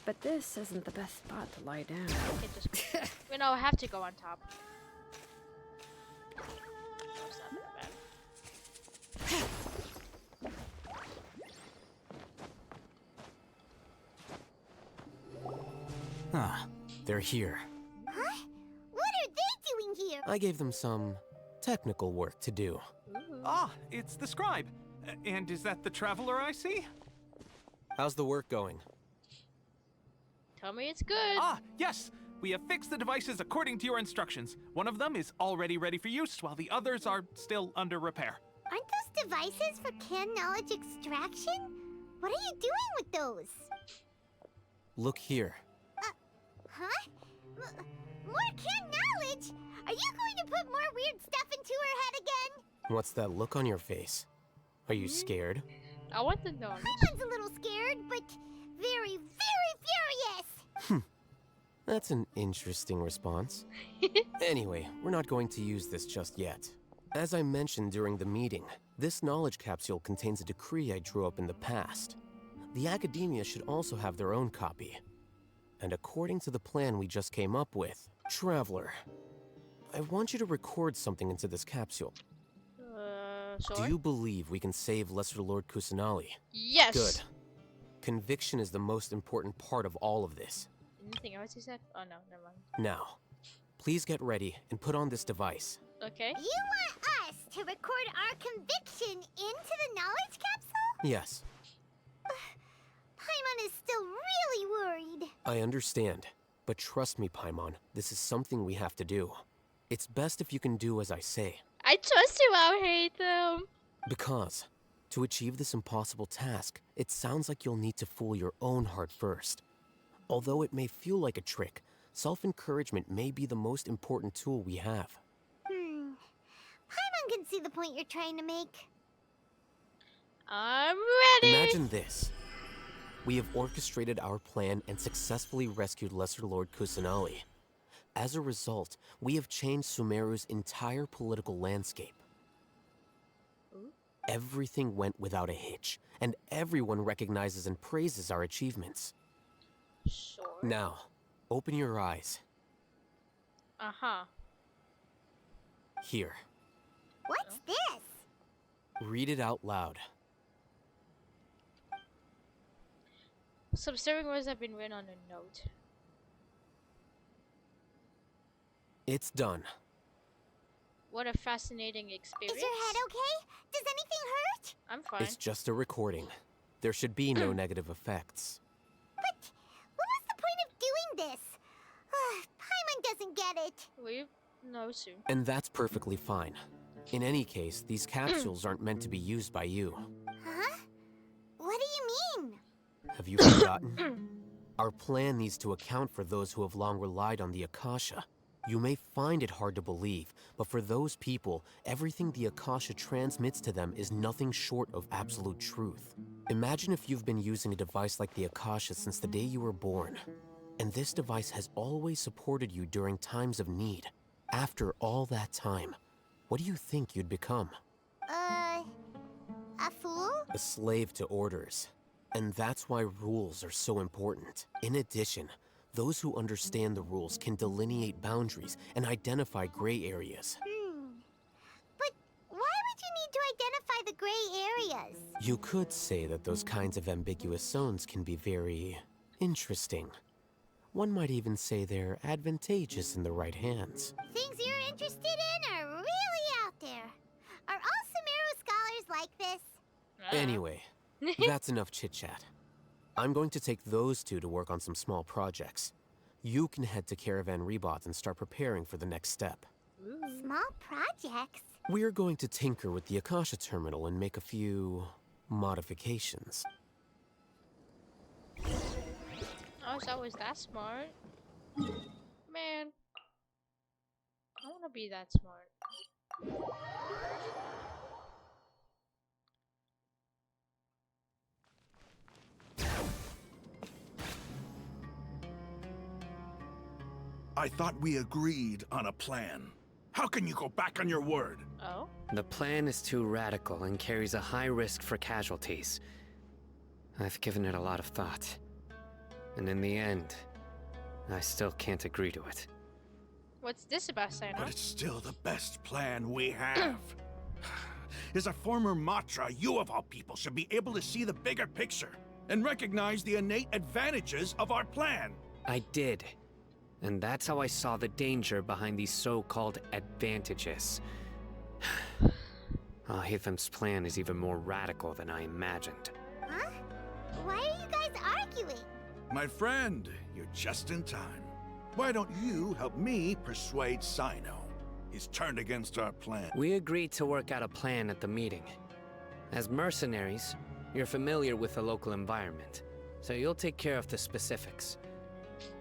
But this isn't the best spot to lie down. Okay, just go. Wait, no, I have to go on top. It's not that Ah, they're here. Huh? What are they doing here? I gave them some technical work to do. Ah, it's the scribe. And is that the traveler I see? How's the work going? Tell me it's good. Ah, yes. We have fixed the devices according to your instructions. One of them is already ready for use, while the others are still under repair. Aren't those devices for canned knowledge extraction? What are you doing with those? Look here. Huh? More canned knowledge? Are you going to put more weird stuff into her head again? What's that look on your face? Are you scared? I want the knowledge. Paimon's a little scared, but very, very furious. That's an interesting response. Anyway, we're not going to use this just yet. As I mentioned during the meeting, this knowledge capsule contains a decree I drew up in the past. The academia should also have their own copy. And according to the plan we just came up with, Traveler, I want you to record something into this capsule. Sure. Do you believe we can save Lesser Lord Kusanali? Yes. Good. Conviction is the most important part of all of this. Anything else you said? Oh no, never mind. Now, please get ready and put on this device. Okay. You want us to record our conviction into the knowledge capsule? Yes, Paimon is still really worried. I understand. But trust me, Paimon, this is something we have to do. It's best if you can do as I say. I trust you, I hate them. Because, to achieve this impossible task, it sounds like you'll need to fool your own heart first. Although it may feel like a trick, self-encouragement may be the most important tool we have. Paimon can see the point you're trying to make. I'm ready. Imagine this. We have orchestrated our plan and successfully rescued Lesser Lord Kusanali. As a result, we have changed Sumeru's entire political landscape. Everything went without a hitch, and everyone recognizes and praises our achievements. Sure. Now, open your eyes. Uh-huh. Here, What's this? read it out loud. Some stirring words have been written on a note. It's done. What a fascinating experience. Is your head okay? Does anything hurt? I'm fine. It's just a recording. There should be no negative effects. But what was the point of doing this? Paimon doesn't get it. We know soon. And that's perfectly fine. In any case, these capsules aren't meant to be used by you. Huh? What do you mean? Have you forgotten? Our plan needs to account for those who have long relied on the Akasha. You may find it hard to believe, but for those people, everything the Akasha transmits to them is nothing short of absolute truth. Imagine if you've been using a device like the Akasha since the day you were born, and this device has always supported you during times of need. After all that time, what do you think you'd become? A fool? A slave to orders. And that's why rules are so important. In addition, those who understand the rules can delineate boundaries and identify gray areas. But why would you need to identify the gray areas? You could say that those kinds of ambiguous zones can be very interesting. One might even say they're advantageous in the right hands. Things you're interested in are really out there. Are all Sumeru scholars like this? Anyway, that's enough chit-chat. I'm going to take those two to work on some small projects. You can head to Caravan Rebot and start preparing for the next step. Small projects? We're going to tinker with the Akasha terminal and make a few modifications. Oh, so I was that smart? Man. I wanna be that smart. I thought we agreed on a plan. How can you go back on your word? Oh? The plan is too radical and carries a high risk for casualties. I've given it a lot of thought. And in the end, I still can't agree to it. What's this about, Sana? But it's still the best plan we have. As a former Matra, you of all people should be able to see the bigger picture and recognize the innate advantages of our plan. I did. And that's how I saw the danger behind these so-called advantages. Hitham's plan is even more radical than I imagined. Huh? Why are you guys arguing? My friend, you're just in time. Why don't you help me persuade Sino? He's turned against our plan. We agreed to work out a plan at the meeting. As mercenaries, you're familiar with the local environment, so you'll take care of the specifics.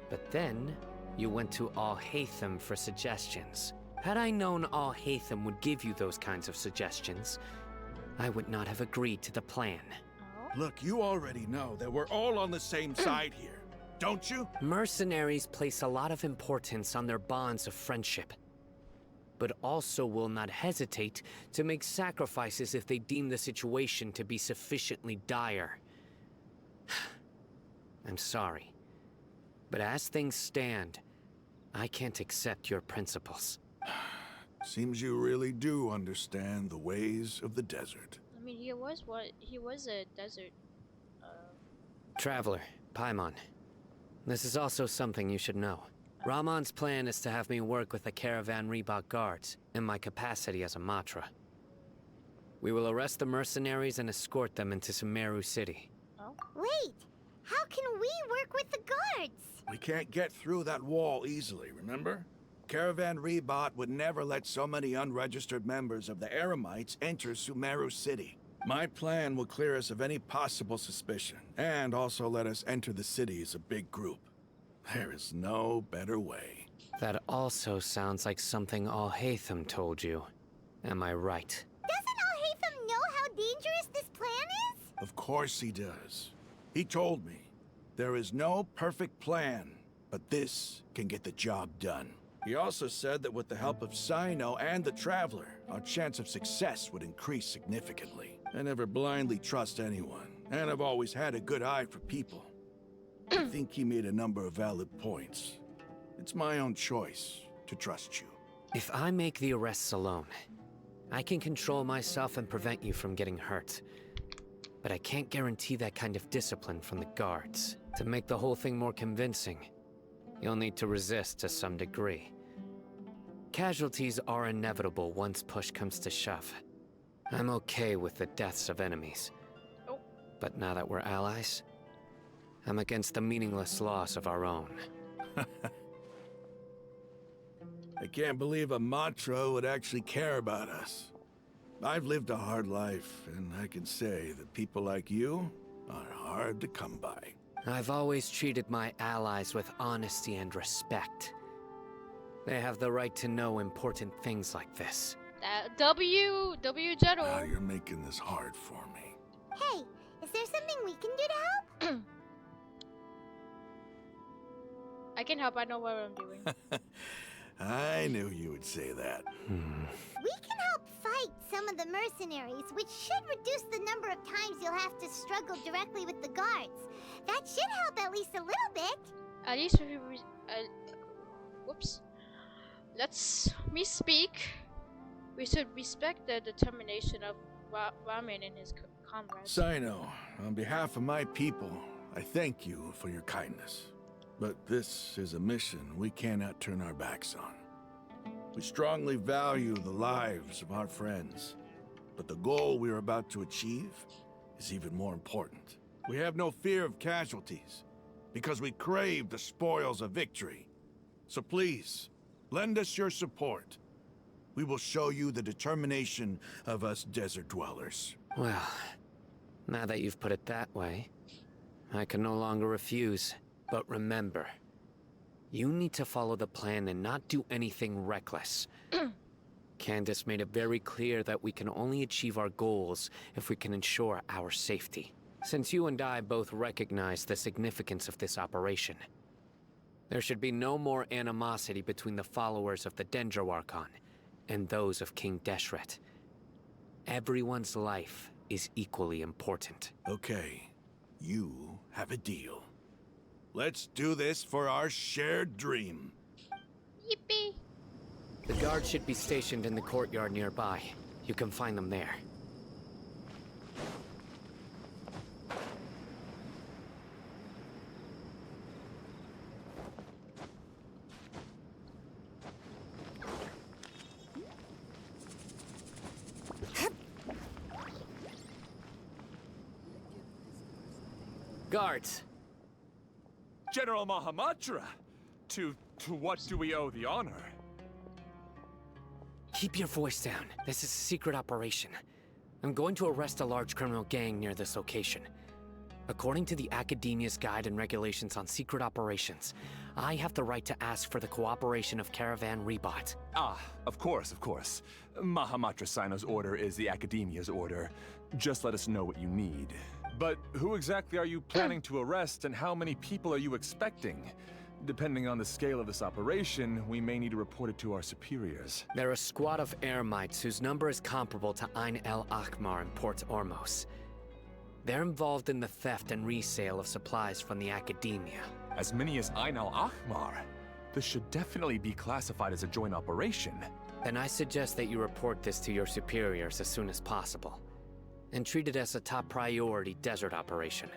But then, you went to Al-Haytham for suggestions. Had I known Al-Haytham would give you those kinds of suggestions, I would not have agreed to the plan. Look, you already know that we're all on the same side here, don't you? Mercenaries place a lot of importance on their bonds of friendship, but also will not hesitate to make sacrifices if they deem the situation to be sufficiently dire. I'm sorry, but as things stand, I can't accept your principles. Seems you really do understand the ways of the desert. I mean, he was a desert. Traveler, Paimon. This is also something you should know. Ramon's plan is to have me work with the Caravan Reebok guards, in my capacity as a Matra. We will arrest the mercenaries and escort them into Sumeru City. Oh? Wait, how can we work with the guards? We can't get through that wall easily, remember? Caravan Reebok would never let so many unregistered members of the Eremites enter Sumeru City. My plan will clear us of any possible suspicion, and also let us enter the city as a big group. There is no better way. That also sounds like something Al-Haytham told you. Am I right? Doesn't Al-Haytham know how dangerous this plan is? Of course he does. He told me, there is no perfect plan, but this can get the job done. He also said that with the help of Sino and the Traveler, our chance of success would increase significantly. I never blindly trust anyone, and I've always had a good eye for people. I think he made a number of valid points. It's my own choice to trust you. If I make the arrests alone, I can control myself and prevent you from getting hurt. But I can't guarantee that kind of discipline from the guards. To make the whole thing more convincing, you'll need to resist to some degree. Casualties are inevitable once push comes to shove. I'm okay with the deaths of enemies. Oh. But now that we're allies, I'm against the meaningless loss of our own. I can't believe a Matra would actually care about us. I've lived a hard life, and I can say that people like you are hard to come by. I've always treated my allies with honesty and respect. They have the right to know important things like this. W General. Now you're making this hard for me. Hey, is there something we can do to help? I can help. I know what I'm doing. I knew you would say that. We can help fight some of the mercenaries, which should reduce the number of times you'll have to struggle directly with the guards. That should help at least a little bit. At least if we whoops. Let's me speak. We should respect the determination of Ramen and his comrades. Sino, on behalf of my people, I thank you for your kindness. But this is a mission we cannot turn our backs on. We strongly value the lives of our friends, but the goal we are about to achieve is even more important. We have no fear of casualties, because we crave the spoils of victory. So please, lend us your support. We will show you the determination of us desert dwellers. Well, now that you've put it that way, I can no longer refuse. But remember, you need to follow the plan and not do anything reckless. Candace made it very clear that we can only achieve our goals if we can ensure our safety. Since you and I both recognize the significance of this operation, there should be no more animosity between the followers of the Dendroarchon and those of King Deshret. Everyone's life is equally important. Okay, you have a deal. Let's do this for our shared dream. Yippee! The guards should be stationed in the courtyard nearby. You can find them there. Guards! General Mahamatra, to To what do we owe the honor? Keep your voice down. This is a secret operation. I'm going to arrest a large criminal gang near this location. According to the Academia's Guide and Regulations on Secret Operations, I have the right to ask for the cooperation of Caravan Rebot. Ah, of course, of course. Mahamatra Sino's order is the Academia's order. Just let us know what you need. But who exactly are you planning to arrest, and how many people are you expecting? Depending on the scale of this operation, we may need to report it to our superiors. They're a squad of Eremites whose number is comparable to Ain el Akmar in Port Ormos. They're involved in the theft and resale of supplies from the Academia. As many as Ain el Akmar? This should definitely be classified as a joint operation. Then I suggest that you report this to your superiors as soon as possible, and treat it as a top priority desert operation.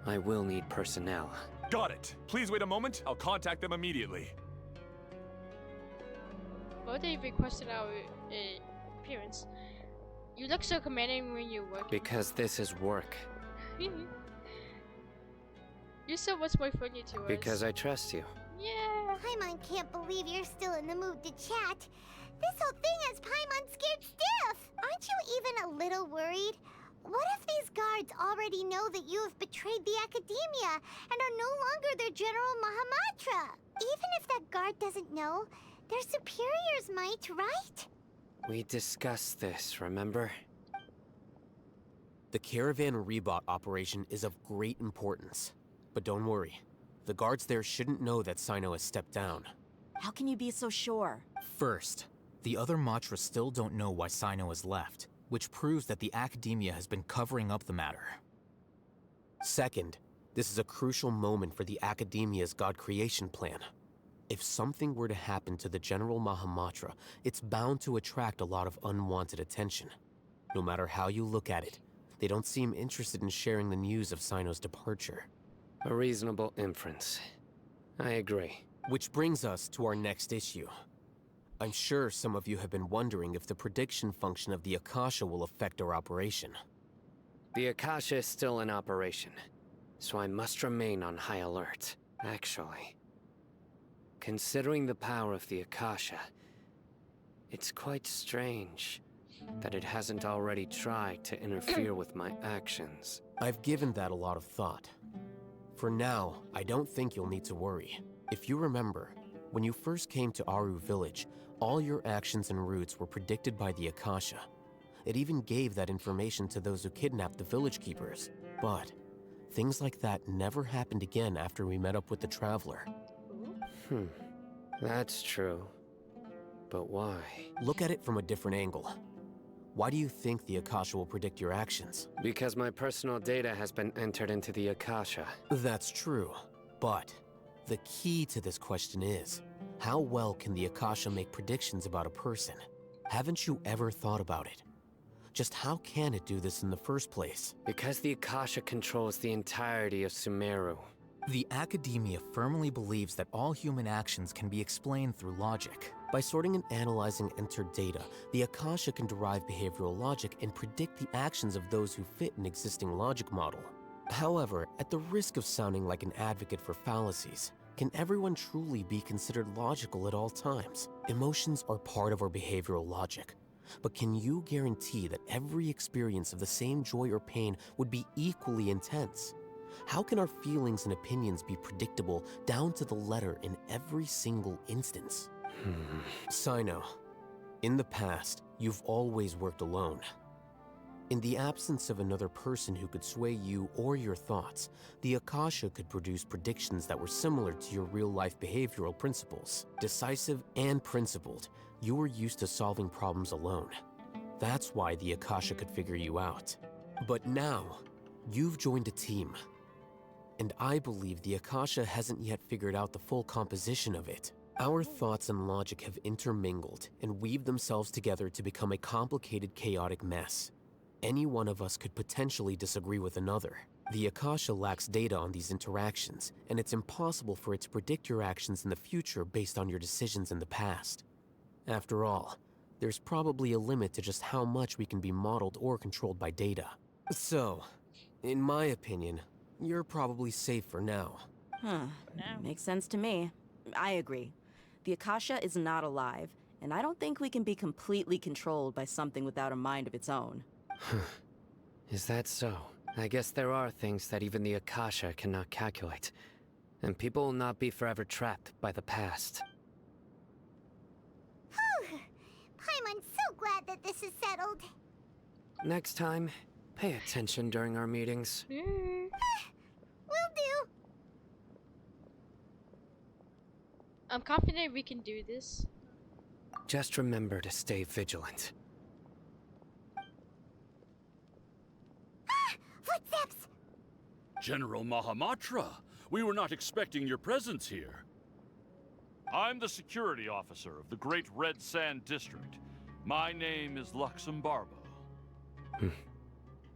I will need personnel. Got it. Please wait a moment. I'll contact them immediately. Why would they requested our appearance? You look so commanding when you work. Because this is work. You're so much more friendly to us. Because I trust you. Yeah. Paimon can't believe you're still in the mood to chat. This whole thing has Paimon scared stiff. Aren't you even a little worried? What if these guards already know that you have betrayed the Academia and are no longer their General Mahamatra? Even if that guard doesn't know, their superiors might, right? We discussed this, remember? The Caravan Rebot operation is of great importance. But don't worry, the guards there shouldn't know that Sino has stepped down. How can you be so sure? First, the other Matra still don't know why Sino has left, which proves that the Academia has been covering up the matter. Second, this is a crucial moment for the Academia's God creation plan. If something were to happen to the General Mahamatra, it's bound to attract a lot of unwanted attention. No matter how you look at it, they don't seem interested in sharing the news of Sino's departure. A reasonable inference. I agree. Which brings us to our next issue. I'm sure some of you have been wondering if the prediction function of the Akasha will affect our operation. The Akasha is still in operation, so I must remain on high alert. Actually, considering the power of the Akasha, it's quite strange that it hasn't already tried to interfere with my actions. I've given that a lot of thought. For now, I don't think you'll need to worry. If you remember, when you first came to Aru Village, all your actions and routes were predicted by the Akasha. It even gave that information to those who kidnapped the village keepers. But things like that never happened again after we met up with the Traveler. That's true. But why? Look at it from a different angle. Why do you think the Akasha will predict your actions? Because my personal data has been entered into the Akasha. That's true, but the key to this question is, how well can the Akasha make predictions about a person? Haven't you ever thought about it? Just how can it do this in the first place? Because the Akasha controls the entirety of Sumeru. The Academia firmly believes that all human actions can be explained through logic. By sorting and analyzing entered data, the Akasha can derive behavioral logic and predict the actions of those who fit an existing logic model. However, at the risk of sounding like an advocate for fallacies, can everyone truly be considered logical at all times? Emotions are part of our behavioral logic. But can you guarantee that every experience of the same joy or pain would be equally intense? How can our feelings and opinions be predictable down to the letter in every single instance? Sino, in the past, you've always worked alone. In the absence of another person who could sway you or your thoughts, the Akasha could produce predictions that were similar to your real-life behavioral principles. Decisive and principled, you were used to solving problems alone. That's why the Akasha could figure you out. But now, you've joined a team. And I believe the Akasha hasn't yet figured out the full composition of it. Our thoughts and logic have intermingled and weaved themselves together to become a complicated, chaotic mess. Any one of us could potentially disagree with another. The Akasha lacks data on these interactions, and it's impossible for it to predict your actions in the future based on your decisions in the past. After all, there's probably a limit to just how much we can be modeled or controlled by data. So, in my opinion, you're probably safe for now. Makes sense to me. I agree. The Akasha is not alive, and I don't think we can be completely controlled by something without a mind of its own. Is that so? I guess there are things that even the Akasha cannot calculate. And people will not be forever trapped by the past. Whew. Paimon's so glad that this is settled. Next time, pay attention during our meetings. Will do. I'm confident we can do this. Just remember to stay vigilant. Footsteps! General Mahamatra, we were not expecting your presence here. I'm the security officer of the Great Red Sand District. My name is Luxembarbo.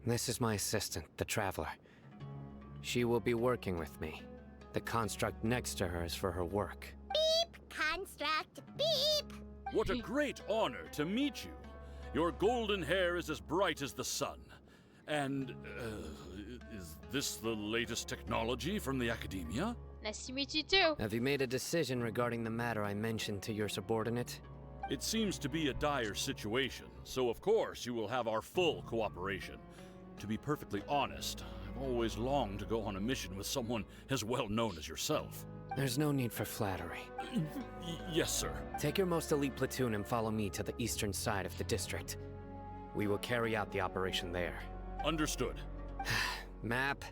This is my assistant, the Traveler. She will be working with me. The construct next to her is for her work. Beep! Construct, beep! What a great honor to meet you. Your golden hair is as bright as the sun. And, is this the latest technology from the Academia? Nice to meet you too. Have you made a decision regarding the matter I mentioned to your subordinate? It seems to be a dire situation, so of course you will have our full cooperation. To be perfectly honest, I've always longed to go on a mission with someone as well known as yourself. There's no need for flattery. Yes, sir. Take your most elite platoon and follow me to the eastern side of the district. We will carry out the operation there. Understood. Map?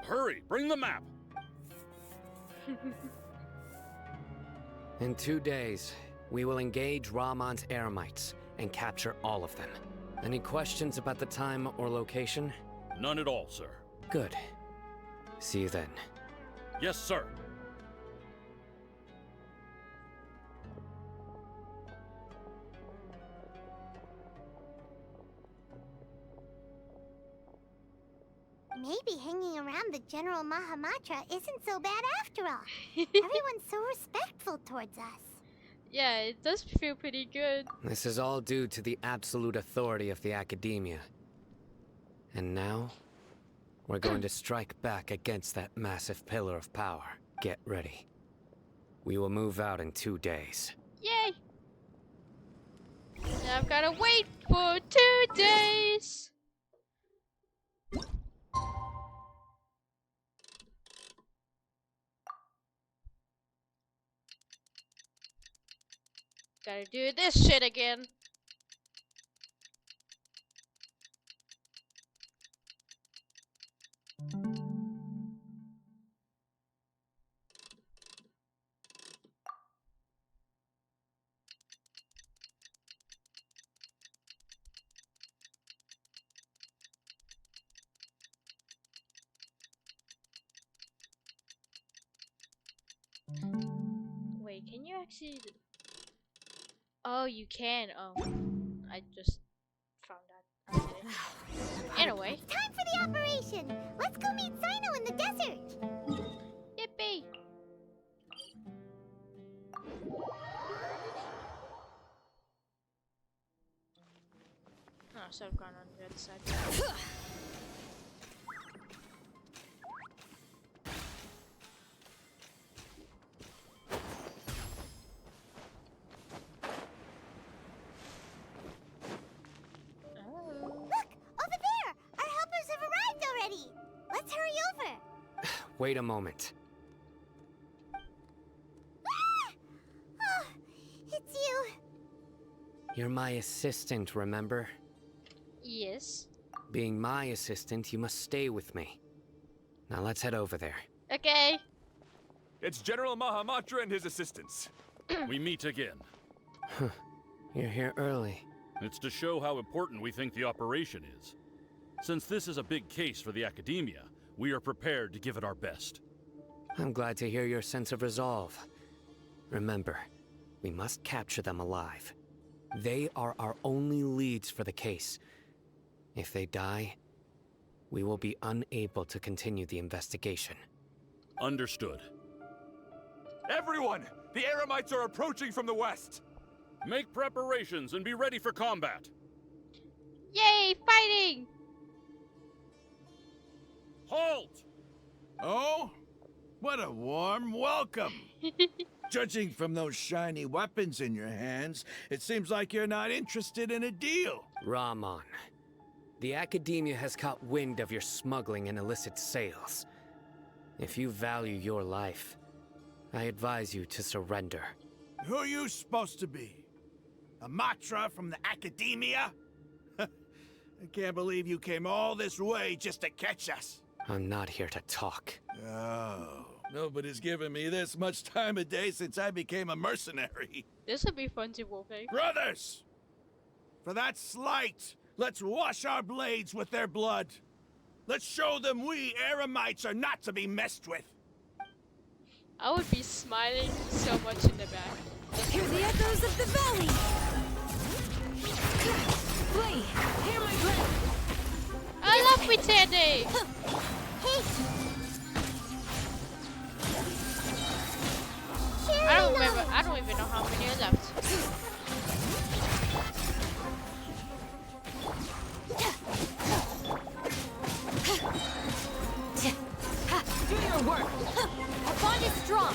Hurry, bring the map! In 2 days, we will engage Rahman's Eremites and capture all of them. Any questions about the time or location? None at all, sir. Good. See you then. Yes, sir. Maybe hanging around the General Mahamatra isn't so bad after all. Everyone's so respectful towards us. Yeah, it does feel pretty good. This is all due to the absolute authority of the Academia. And now, we're going to strike back against that massive pillar of power. Get ready. We will move out in 2 days. Yay! Now I've gotta wait for 2 days. Gotta do this shit again. Wait, can you actually... Oh, you can. Oh, I just found out. Okay. Anyway. It's time for the operation! Let's go meet Sino in the desert! Yippee! Oh, so I've gone on the other side. Wait a moment. Oh, it's you. You're my assistant, remember? Yes. Being my assistant, you must stay with me. Now let's head over there. Okay. It's General Mahamatra and his assistants. We meet again. You're here early. It's to show how important we think the operation is. Since this is a big case for the Academia, we are prepared to give it our best. I'm glad to hear your sense of resolve. Remember, we must capture them alive. They are our only leads for the case. If they die, we will be unable to continue the investigation. Understood. Everyone! The Eremites are approaching from the west! Make preparations and be ready for combat! Yay, fighting! Halt! Oh? What a warm welcome! Judging from those shiny weapons in your hands, it seems like you're not interested in a deal. Ramon, the Academia has caught wind of your smuggling and illicit sales. If you value your life, I advise you to surrender. Who are you supposed to be? A Matra from the Academia? I can't believe you came all this way just to catch us. I'm not here to talk. Oh, nobody's given me this much time of day since I became a mercenary. This would be fun to okay? Brothers! For that slight, let's wash our blades with their blood. Let's show them we Eremites are not to be messed with. I would be smiling so much in the back. Hear the echoes of the valley! Play! Hear my breath! I love pretending! I don't even know how many are left. Do your work! Our bond is strong!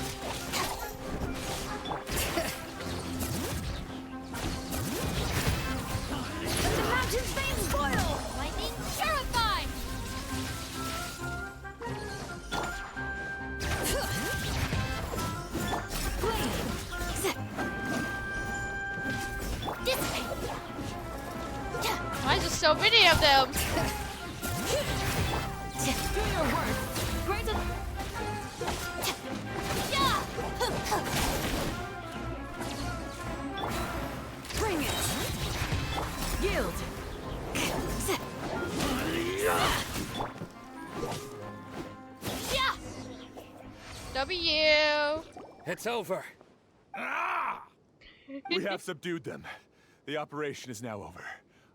Let the mountain's veins boil! Lightning terrified! Why is there so many of them? Do your work! Grant it! Bring it! Yield! W! It's over. We have subdued them. The operation is now over.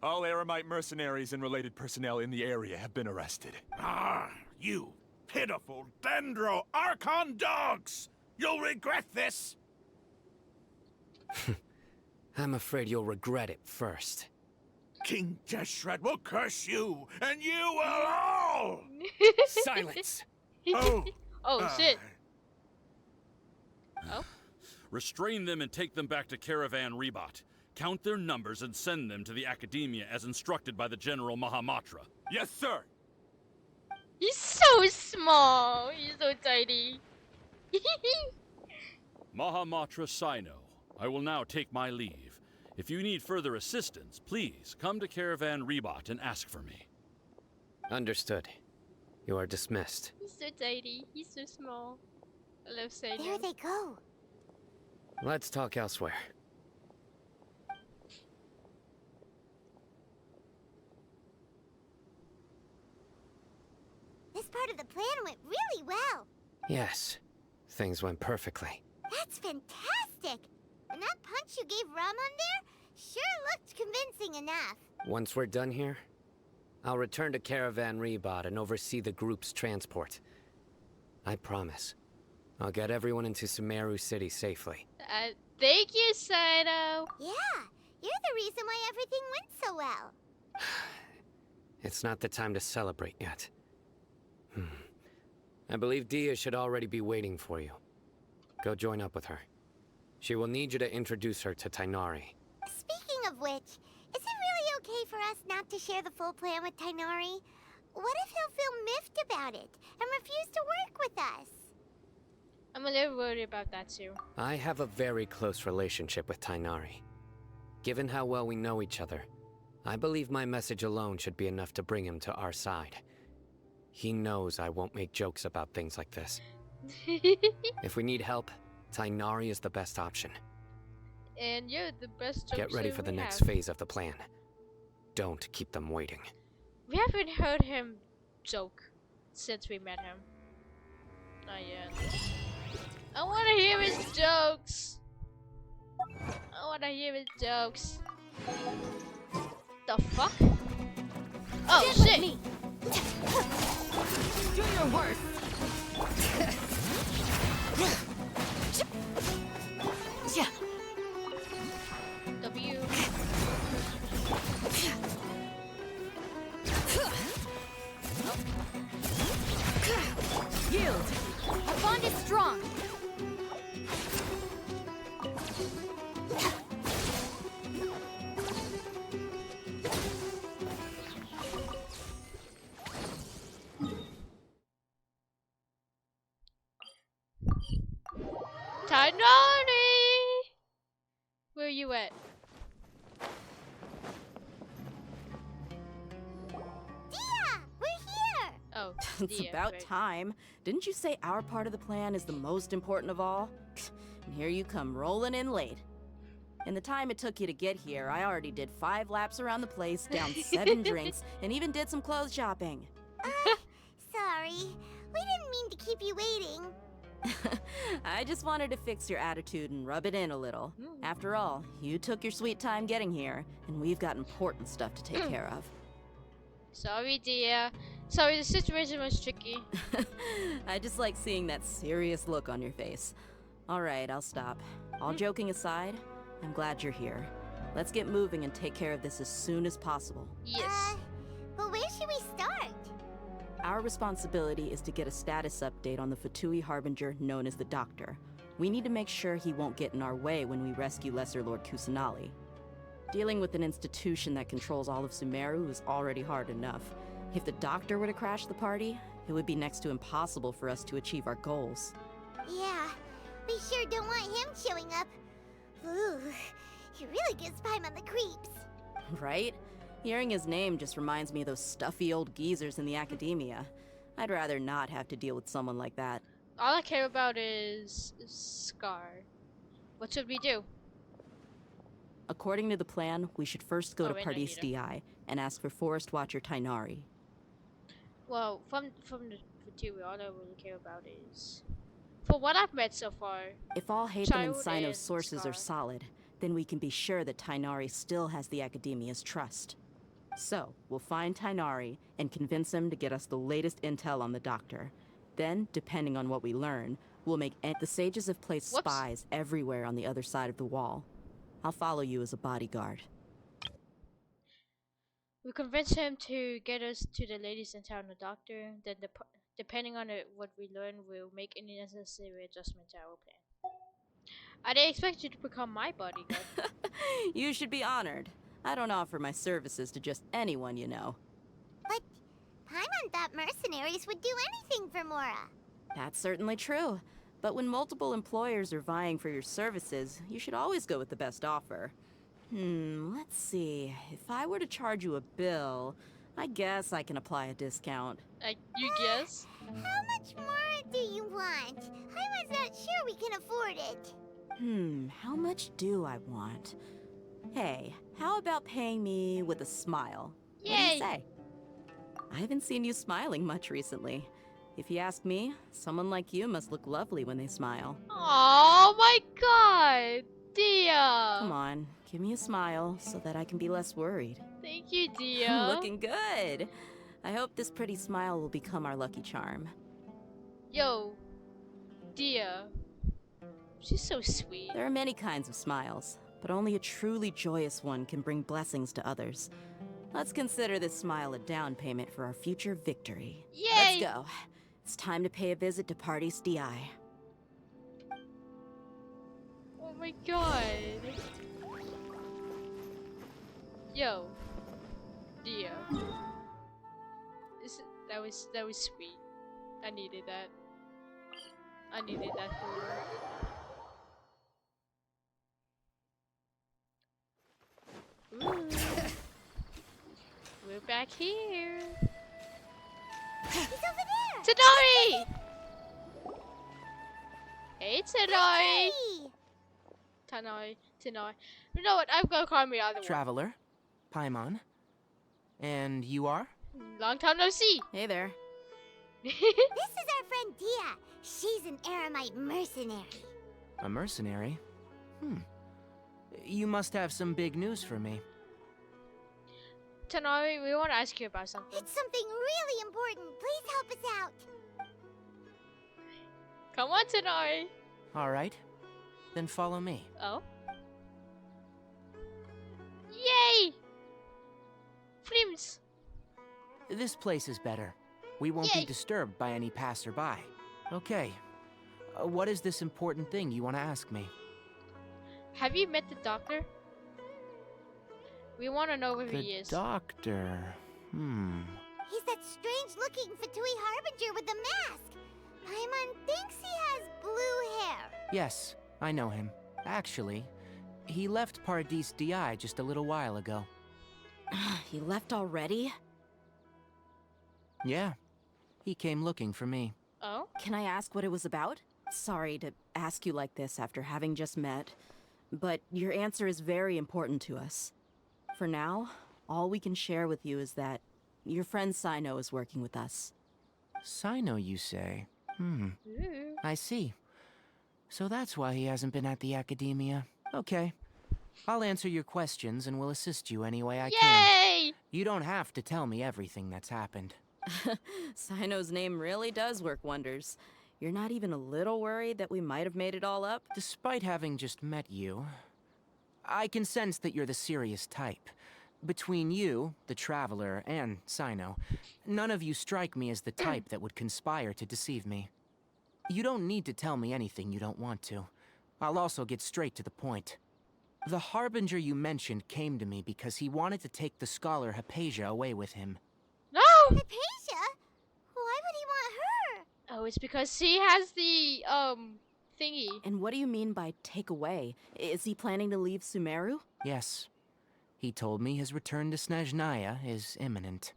All Eremite mercenaries and related personnel in the area have been arrested. You pitiful Dendro Archon dogs! You'll regret this! I'm afraid you'll regret it first. King Deshret will curse you, and you will all! Silence! Oh, shit. Oh? Restrain them and take them back to Caravan Rebot. Count their numbers and send them to the Academia as instructed by the General Mahamatra. Yes, sir! He's so small. He's so tiny. Mahamatra Sino, I will now take my leave. If you need further assistance, please come to Caravan Rebot and ask for me. Understood. You are dismissed. He's so tiny. He's so small. I love saying There they go. Let's talk elsewhere. This part of the plan went really well. Yes, things went perfectly. That's fantastic. And that punch you gave Ramon there sure looked convincing enough. Once we're done here, I'll return to Caravan Rebot and oversee the group's transport. I promise. I'll get everyone into Sumeru City safely. Thank you, Sino. Yeah, you're the reason why everything went so well. It's not the time to celebrate yet. I believe Dia should already be waiting for you. Go join up with her. She will need you to introduce her to Tighnari. Speaking of which, is it really okay for us not to share the full plan with Tighnari? What if he'll feel miffed about it and refuse to work with us? I'm a little worried about that too. I have a very close relationship with Tighnari. Given how well we know each other, I believe my message alone should be enough to bring him to our side. He knows I won't make jokes about things like this. If we need help, Tighnari is the best option. And you're the best jokester Get ready for the we next have. phase of the plan. Don't keep them waiting. We haven't heard him joke since we met him. Not yet. I want to hear his jokes. I want to hear his jokes. The fuck? Oh shit! Me. Do your work. W. Yield. Our bond is strong. Tainari! Where you at? Dia, we're here. Oh, It's Dia, about right. time. Didn't you say our part of the plan is the most important of all? And here you come rolling in late. In the time it took you to get here, I already did 5 laps around the place, downed 7 drinks, and even did some clothes shopping. Sorry. We didn't mean to keep you waiting. I just wanted to fix your attitude and rub it in a little. After all, you took your sweet time getting here, and we've got important stuff to take care of. Sorry, Dia. Sorry, the situation was tricky. I just like seeing that serious look on your face. All right, I'll stop. All joking aside, I'm glad you're here. Let's get moving and take care of this as soon as possible. Yes. But where should we start? Our responsibility is to get a status update on the Fatui Harbinger known as the Doctor. We need to make sure he won't get in our way when we rescue Lesser Lord Kusanali. Dealing with an institution that controls all of Sumeru is already hard enough. If the Doctor were to crash the party, it would be next to impossible for us to achieve our goals. Yeah, we sure don't want him showing up. Ooh, he really gives Paimon the creeps. Right? Hearing his name just reminds me of those stuffy old geezers in the academia. I'd rather not have to deal with someone like that. All I care about is Scar. What should we do? According to the plan, we should first go Oh, to wait, no, Pardis you Di and ask for Forest Watcher Tainari. Well, from the material, all I really care about is, for what I've read so far, If all Hatham and Childhood Sino's and sources Scar. are solid, then we can be sure that Tainari still has the Academia's trust. So, we'll find Tainari and convince him to get us the latest intel on the Doctor. Then, depending on what we learn, we'll make the sages have placed Whoops. spies everywhere on the other side of the wall. I'll follow you as a bodyguard. we convince him to get us to the ladies in town, the doctor. Then, depending on what we learn, we'll make any necessary adjustment to our plan. I didn't expect you to become my bodyguard. You should be honored. I don't offer my services to just anyone you know. But Paimon thought mercenaries would do anything for Mora. That's certainly true. But when multiple employers are vying for your services, you should always go with the best offer. Let's see. If I were to charge you a bill, I guess I can apply a discount. You guess? How much more do you want? I was not sure we can afford it. How much do I want? Hey, how about paying me with a smile? What do Yay! you say? I haven't seen you smiling much recently. If you ask me, someone like you must look lovely when they smile. Oh my god! Dia! Come on, give me a smile so that I can be less worried. Thank you, Dia. Looking good. I hope this pretty smile will become our lucky charm. Yo, Dia. She's so sweet. There are many kinds of smiles, but only a truly joyous one can bring blessings to others. Let's consider this smile a down payment for our future victory. Yay! Let's go. It's time to pay a visit to Pardis Di. Oh my god. Yo, Dia. That was sweet. I needed that. I needed that for real. Ooh. We're back here. He's over there! Tadori! Hey, Tadori! Hey! Tanoi. You know what? I'm gonna call me either one. Traveler, Paimon, and you are? Long time no see. Hey there. This is our friend Dia. She's an Aramite mercenary. A mercenary? You must have some big news for me. Tanoi, we want to ask you about something. It's something really important. Please help us out. Come on, Tanoi. All right, then follow me. Oh. Yay! Flames. This place is better. We won't Yay. be disturbed by any passerby. Okay. What is this important thing you want to ask me? Have you met the doctor? We want to know where The he is. doctor. He's that strange-looking Fatui Harbinger with the mask. Paimon thinks he has blue hair. Yes, I know him. Actually, he left Paradis DI just a little while ago. He left already? Yeah. He came looking for me. Oh? Can I ask what it was about? Sorry to ask you like this after having just met, but your answer is very important to us. For now, all we can share with you is that your friend Sino is working with us. Sino, you say? Ooh. I see. So that's why he hasn't been at the academia. Okay. I'll answer your questions and will assist you any way I can. Yay! You don't have to tell me everything that's happened. Sino's name really does work wonders. You're not even a little worried that we might have made it all up? Despite having just met you, I can sense that you're the serious type. Between you, the Traveler, and Sino, none of you strike me as the type that would conspire to deceive me. You don't need to tell me anything you don't want to. I'll also get straight to the point. The Harbinger you mentioned came to me because he wanted to take the scholar Hypatia away with him. No! Hypatia? Why would he want her? Oh, it's because she has the, thingy. And what do you mean by take away? Is he planning to leave Sumeru? Yes. He told me his return to Snezhnaya is imminent.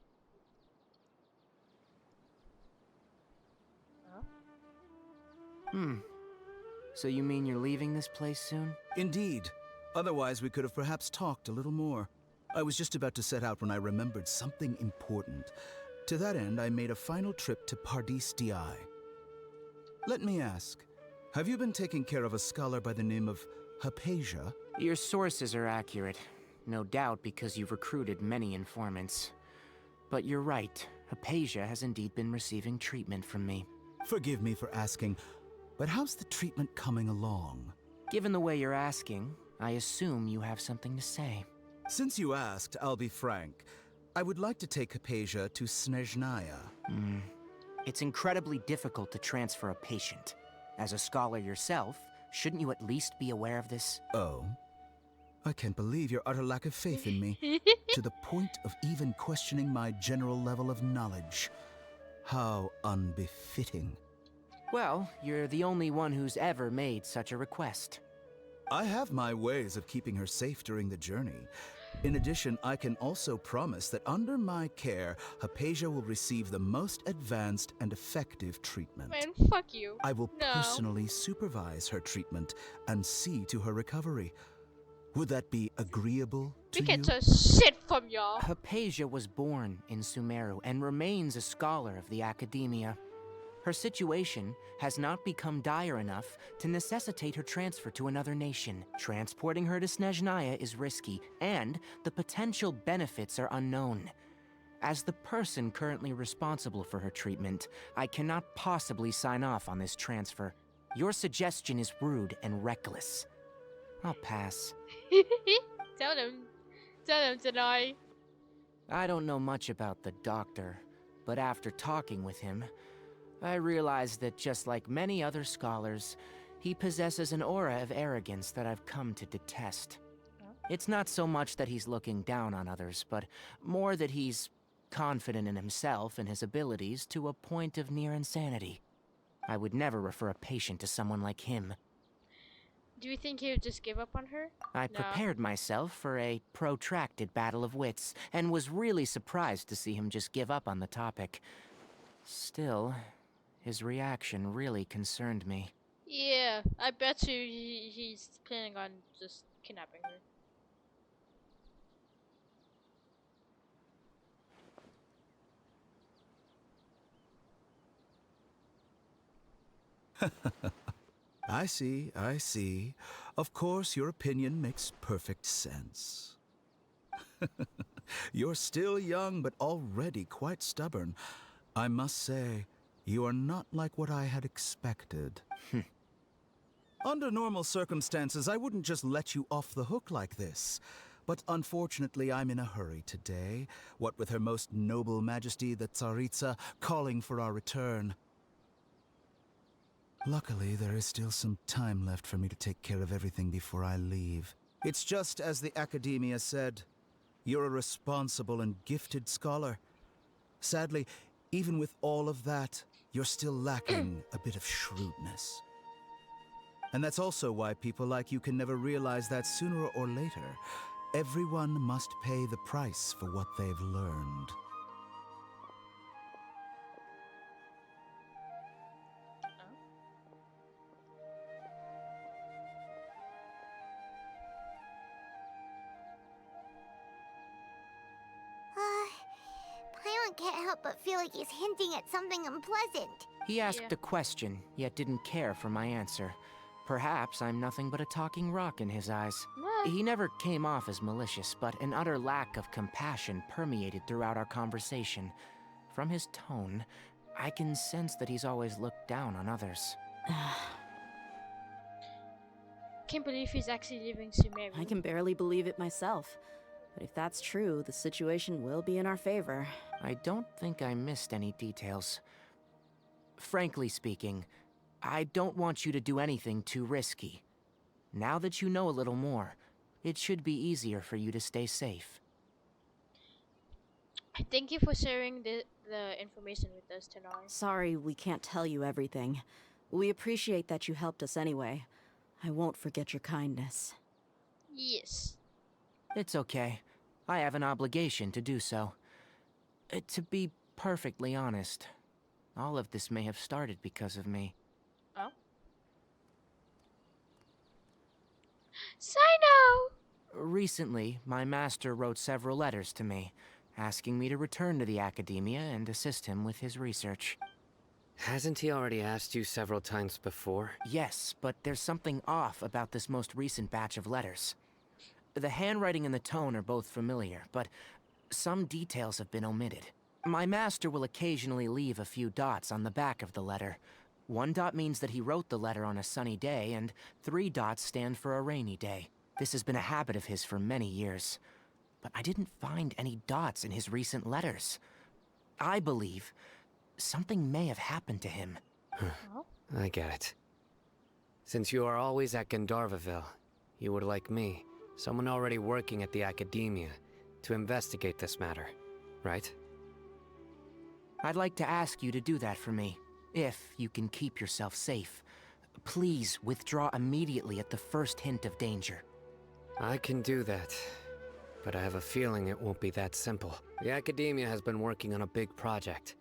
So you mean you're leaving this place soon? Indeed. Otherwise, we could have perhaps talked a little more. I was just about to set out when I remembered something important. To that end, I made a final trip to Paradis DI. Let me ask, have you been taking care of a scholar by the name of Hypatia? Your sources are accurate. No doubt because you've recruited many informants. But you're right, Hypatia has indeed been receiving treatment from me. Forgive me for asking, but how's the treatment coming along? Given the way you're asking, I assume you have something to say. Since you asked, I'll be frank. I would like to take Hypatia to Snezhnaya. It's incredibly difficult to transfer a patient. As a scholar yourself, shouldn't you at least be aware of this? Oh? I can't believe your utter lack of faith in me, to the point of even questioning my general level of knowledge. How unbefitting. Well, you're the only one who's ever made such a request. I have my ways of keeping her safe during the journey. In addition, I can also promise that under my care, Hypatia will receive the most advanced and effective treatment. Man, fuck you. I will No. personally supervise her treatment and see to her recovery. Would that be agreeable to We you? get to shit from y'all. Hypatia was born in Sumeru and remains a scholar of the academia. Her situation has not become dire enough to necessitate her transfer to another nation. Transporting her to Snezhnaya is risky, and the potential benefits are unknown. As the person currently responsible for her treatment, I cannot possibly sign off on this transfer. Your suggestion is rude and reckless. I'll pass. Tell them tonight. I don't know much about the doctor, but after talking with him, I realized that just like many other scholars, he possesses an aura of arrogance that I've come to detest. It's not so much that he's looking down on others, but more that he's confident in himself and his abilities to a point of near insanity. I would never refer a patient to someone like him. Do you think he would just give up on her? I prepared myself for a protracted battle of wits, and was really surprised to see him just give up on the topic. Still, his reaction really concerned me. Yeah, I bet you he's planning on just kidnapping her. I see, I see. Of course, your opinion makes perfect sense. You're still young, but already quite stubborn. I must say, you are not like what I had expected. Under normal circumstances, I wouldn't just let you off the hook like this. But unfortunately, I'm in a hurry today, what with Her Most Noble Majesty the Tsaritsa calling for our return. Luckily, there is still some time left for me to take care of everything before I leave. It's just as the Academia said. You're a responsible and gifted scholar. Sadly, even with all of that, you're still lacking a bit of shrewdness. And that's also why people like you can never realize that sooner or later, everyone must pay the price for what they've learned. Paimon can't help but feel like he's hinting at something unpleasant. He asked a question, yet didn't care for my answer. Perhaps I'm nothing but a talking rock in his eyes. He never came off as malicious, but an utter lack of compassion permeated throughout our conversation. From his tone, I can sense that he's always looked down on others. Can't believe he's actually leaving Sumeru. I can barely believe it myself. But if that's true, the situation will be in our favor. I don't think I missed any details. Frankly speaking, I don't want you to do anything too risky. Now that you know a little more, it should be easier for you to stay safe. Thank you for sharing the information with us, Tenari. Sorry we can't tell you everything. We appreciate that you helped us anyway. I won't forget your kindness. Yes. It's okay. I have an obligation to do so. To be perfectly honest, all of this may have started because of me. Oh? Sino! Recently, my master wrote several letters to me, asking me to return to the academia and assist him with his research. Hasn't he already asked you several times before? Yes, but there's something off about this most recent batch of letters. The handwriting and the tone are both familiar, but some details have been omitted. My master will occasionally leave a few dots on the back of the letter. 1 dot means that he wrote the letter on a sunny day, and 3 dots stand for a rainy day. This has been a habit of his for many years. But I didn't find any dots in his recent letters. I believe something may have happened to him. I get it. Since you are always at Gandharvaville, you would like me, someone already working at the academia, to investigate this matter, right? I'd like to ask you to do that for me, if you can keep yourself safe. Please withdraw immediately at the first hint of danger. I can do that, but I have a feeling it won't be that simple. The academia has been working on a big project.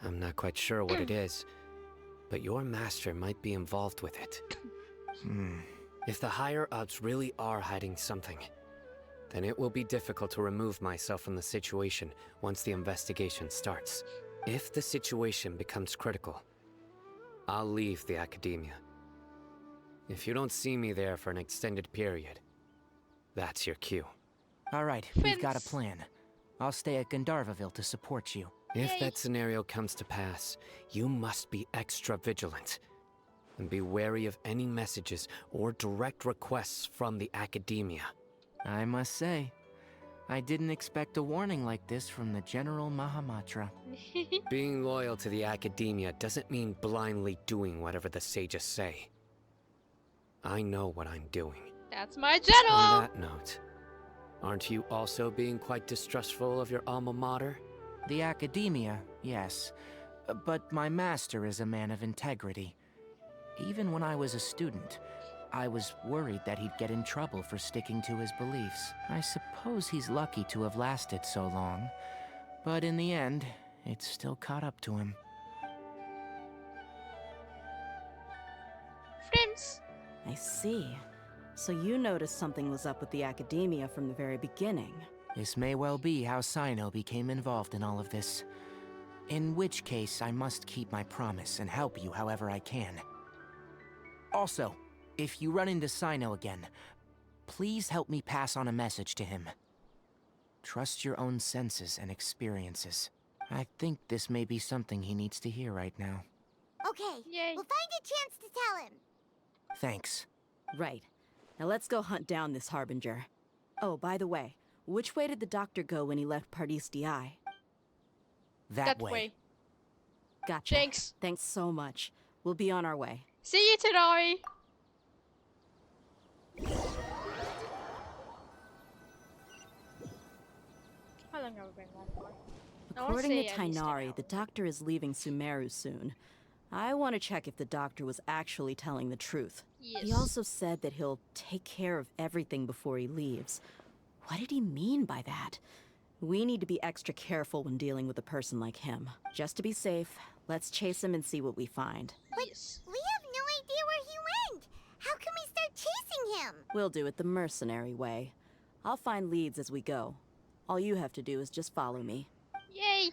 I'm not quite sure what it is, but your master might be involved with it. If the higher-ups really are hiding something, then it will be difficult to remove myself from the situation once the investigation starts. If the situation becomes critical, I'll leave the academia. If you don't see me there for an extended period, that's your cue. All right, we've got a plan. I'll stay at Gandharvaville to support you. If that scenario comes to pass, you must be extra vigilant. And be wary of any messages or direct requests from the academia. I must say, I didn't expect a warning like this from the General Mahamatra. Being loyal to the academia doesn't mean blindly doing whatever the sages say. I know what I'm doing. That's my general! On that note, aren't you also being quite distrustful of your alma mater? The academia, yes. But my master is a man of integrity. Even when I was a student, I was worried that he'd get in trouble for sticking to his beliefs. I suppose he's lucky to have lasted so long. But in the end, it's still caught up to him. Friends! I see. So you noticed something was up with the academia from the very beginning. This may well be how Sino became involved in all of this. In which case, I must keep my promise and help you however I can. Also, if you run into Sino again, please help me pass on a message to him. Trust your own senses and experiences. I think this may be something he needs to hear right now. Okay, Yay. we'll find a chance to tell him. Thanks. Right. Now let's go hunt down this Harbinger. Oh, by the way, which way did the doctor go when he left Pardis Di? That way. Gotcha. Thanks. Thanks so much. We'll be on our way. See you, Tenari! How long have we been gone for? According to Tainari, the doctor is leaving Sumeru soon. I want to check if the doctor was actually telling the truth. Yes. He also said that he'll take care of everything before he leaves. What did he mean by that? We need to be extra careful when dealing with a person like him. Just to be safe, let's chase him and see what we find. Yes. We have no idea where he went. How can we start chasing him? We'll do it the mercenary way. I'll find leads as we go. All you have to do is just follow me. Yay!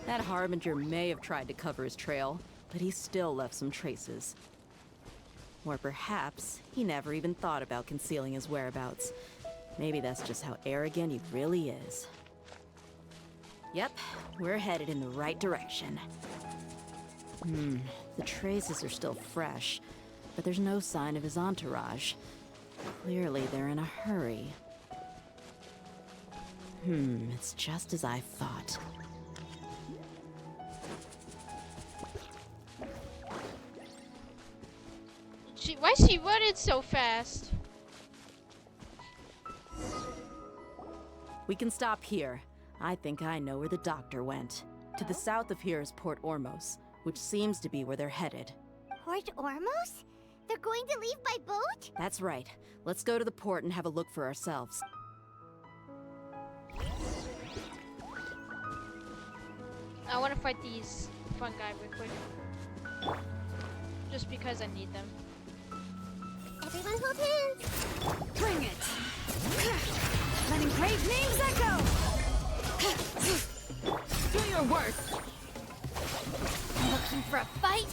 That Harbinger may have tried to cover his trail, but he still left some traces. Or perhaps he never even thought about concealing his whereabouts. Maybe that's just how arrogant he really is. Yep, we're headed in the right direction. The traces are still fresh, but there's no sign of his entourage. Clearly they're in a hurry. It's just as I thought. Why is she running so fast? We can stop here. I think I know where the doctor went. To the south of here is Port Ormos, which seems to be where they're headed. Port Ormos? They're going to leave by boat? That's right. Let's go to the port and have a look for ourselves. I want to fight these front guy real quick. Just because I need them. Everyone hold hands! Bring it! Letting brave names echo! Do your worst! Looking for a fight?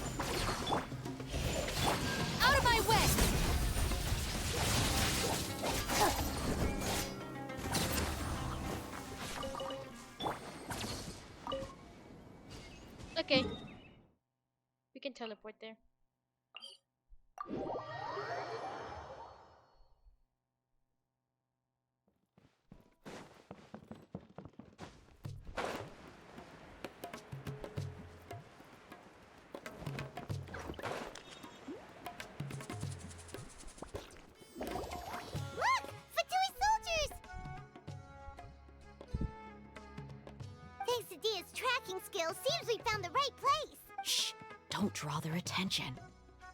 Out of my way! Okay. We can teleport there. Look! Fatui soldiers! Thanks to Dia's tracking skills, seems we found the right place. Shh! Don't draw their attention.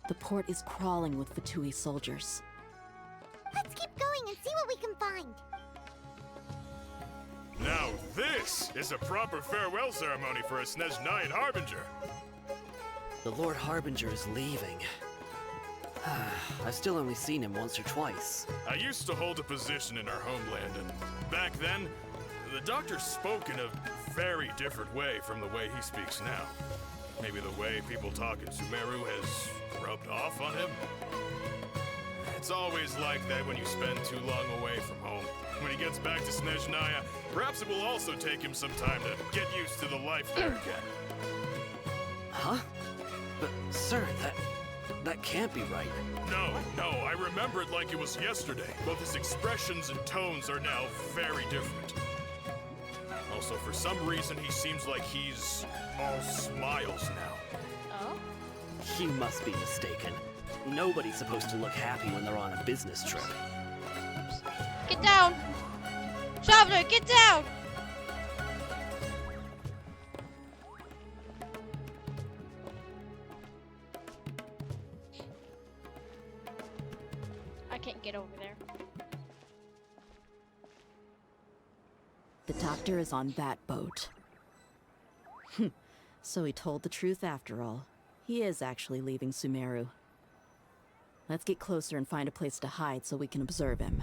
The port is crawling with Fatui soldiers. Let's keep going and see what we can find. Now this is a proper farewell ceremony for a Snezhnayan Harbinger. The Lord Harbinger is leaving. I've still only seen him once or twice. I used to hold a position in our homeland, and back then, the doctor spoke in a very different way from the way he speaks now. Maybe the way people talk in Sumeru has rubbed off on him? It's always like that when you spend too long away from home. When he gets back to Snezhnaya, perhaps it will also take him some time to get used to the life there again. Huh? But, sir, that can't be right. No, I remember it like it was yesterday. Both his expressions and tones are now very different. Also, for some reason, he seems like he's all smiles now. Oh? You must be mistaken. Nobody's supposed to look happy when they're on a business trip. Get down! Traveler, get down! I can't get over there. The doctor is on that boat. So he told the truth after all. He is actually leaving Sumeru. Let's get closer and find a place to hide so we can observe him.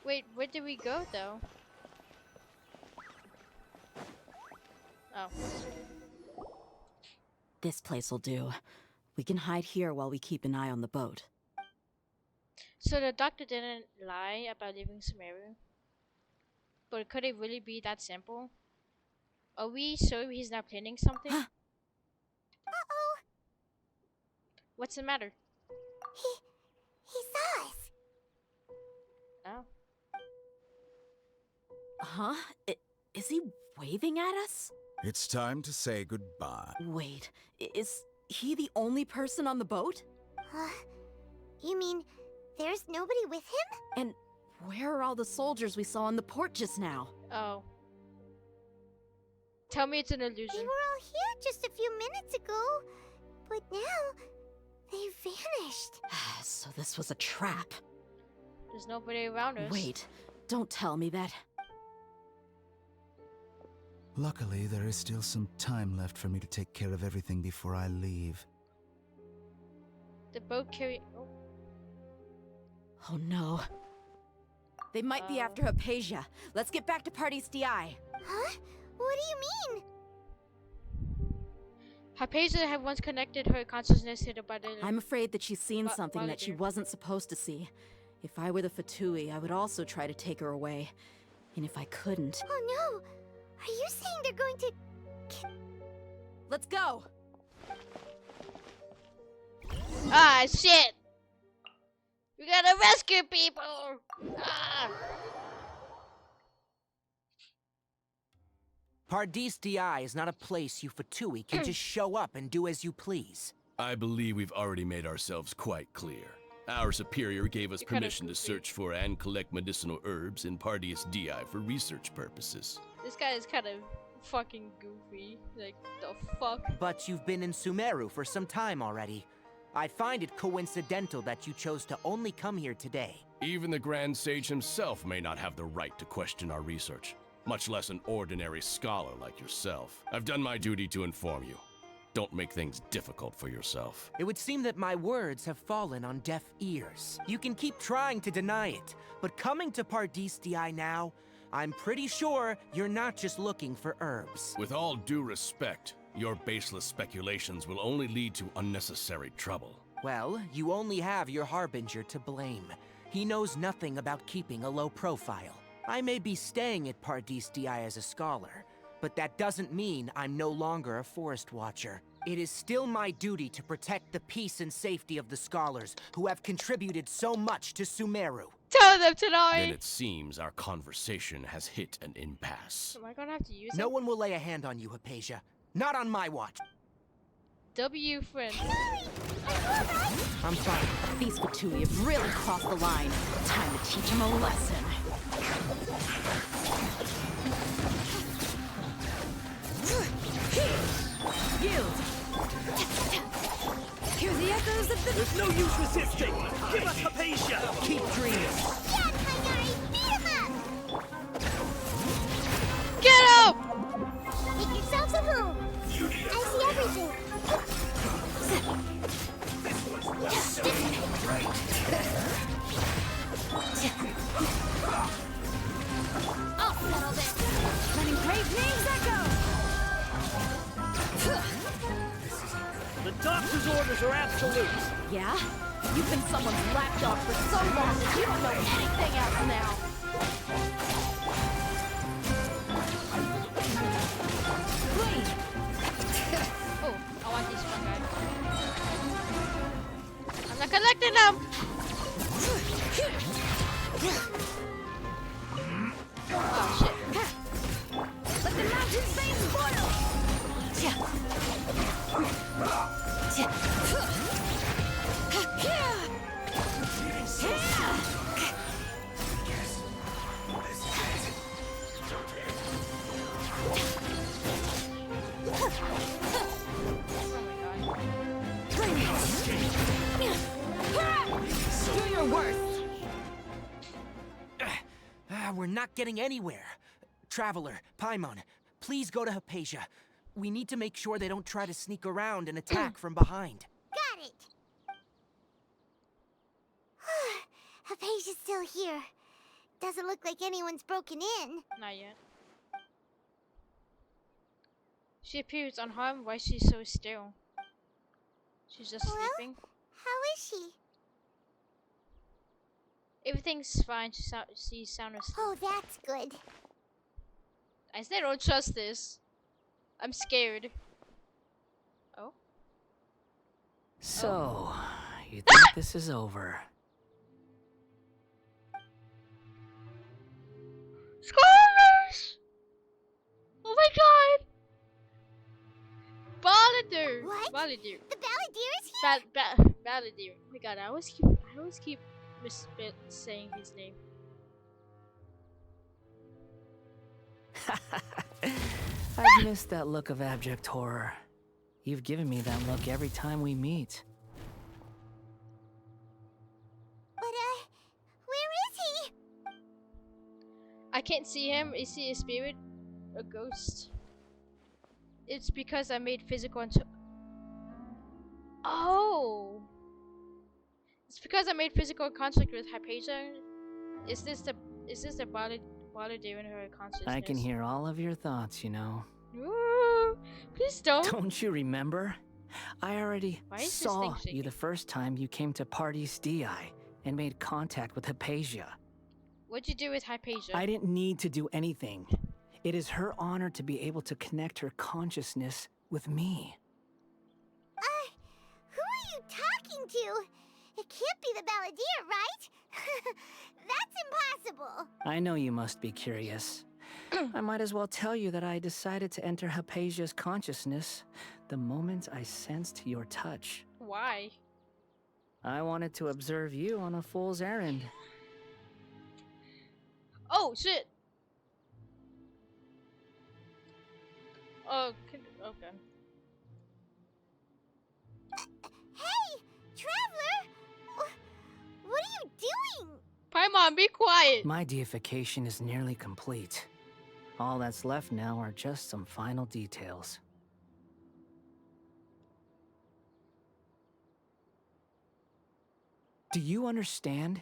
Wait, where did we go though? Oh. This place will do. We can hide here while we keep an eye on the boat. So the doctor didn't lie about leaving Sumeru? But could it really be that simple? Are we sure he's not planning something? Uh-oh! What's the matter? He saw us. Oh. Huh? Is he waving at us? It's time to say goodbye. Wait, is he the only person on the boat? You mean there's nobody with him? And where are all the soldiers we saw on the port just now? Oh. Tell me it's an They illusion. were all here just a few minutes ago, but now they vanished. So this was a trap. There's nobody around us. Wait, don't tell me that. Luckily, there is still some time left for me to take care of everything before I leave. The boat carry. Oh. Oh no. They might be after Hypatia. Let's get back to Party's DI. Huh? What do you mean? Hypatia had once connected her consciousness to the body. I'm afraid that she's seen something that she wasn't supposed to see. If I were the Fatui, I would also try to take her away. And if I couldn't... Oh no! Are you saying they're going to... Let's go! Ah, shit! We gotta rescue people! Ah! Pardis DI is not a place you Fatui can just show up and do as you please. I believe we've already made ourselves quite clear. Our superior gave us permission to search for and collect medicinal herbs in Pardis DI for research purposes. This guy is kind of fucking goofy. Like, the fuck? But you've been in Sumeru for some time already. I find it coincidental that you chose to only come here today. Even the Grand Sage himself may not have the right to question our research, much less an ordinary scholar like yourself. I've done my duty to inform you. Don't make things difficult for yourself. It would seem that my words have fallen on deaf ears. You can keep trying to deny it, but coming to Pardis DI now, I'm pretty sure you're not just looking for herbs. With all due respect, your baseless speculations will only lead to unnecessary trouble. Well, you only have your Harbinger to blame. He knows nothing about keeping a low profile. I may be staying at Pardis DI as a scholar, but that doesn't mean I'm no longer a forest watcher. It is still my duty to protect the peace and safety of the scholars who have contributed so much to Sumeru. Tell them tonight! Then it seems our conversation has hit an impasse. Am I gonna have to use it? No one will lay a hand on you, Hypatia. Not on my watch. W friend. I'm fine. These Fatui have really crossed the line. Time to teach them a lesson. Yield! Hear the echoes of the... There's no use resisting! Give us Hypatia! Keep dreaming! Yeah, Kainari! Beat him up! Get up! Make yourselves at home! I see everything! I'll settle this! Letting great names echo! The doctor's orders are absolute! Yeah? You've been someone's lapdog for so long that you don't know anything else now! Wait! Oh, I want this one guy. I'm not collecting them! Oh shit. Let the mountain's veins boil! Do your worst! We're not getting anywhere. Traveler, Paimon, please go to Hypatia. We need to make sure they don't try to sneak around and attack from behind. Got it! Hypatia's still here. Doesn't look like anyone's broken in. Not yet. She appears unharmed. Why is she so still? She's just sleeping. How is she? Everything's fine. She's sound asleep. Oh, that's good. I still don't trust this. I'm scared. Oh? So, you think this is over? Scholars! Oh my god! Balladeer! What? Balladeer. The Balladeer is here? Balladeer. Oh my god, I always keep saying his name. I've missed that look of abject horror. You've given me that look every time we meet. But, where is he? I can't see him. Is he a spirit? A ghost? It's because I made physical Oh! It's because I made physical contact with Hypatia. Is this the body during her consciousness? I can hear all of your thoughts, you know. Ooh, please don't. Don't you remember? I already Why is this saw thing you shaking? the first time you came to Party's DI and made contact with Hypatia. What'd you do with Hypatia? I didn't need to do anything. It is her honor to be able to connect her consciousness with me. Who are you talking to? It can't be the Balladeer, right? That's impossible. I know you must be curious. I might as well tell you that I decided to enter Hypatia's consciousness the moment I sensed your touch. Why? I wanted to observe you on a fool's errand. Oh shit! Oh, okay. Hey, Traveler! What are you doing? Paimon, be quiet! My deification is nearly complete. All that's left now are just some final details. Do you understand?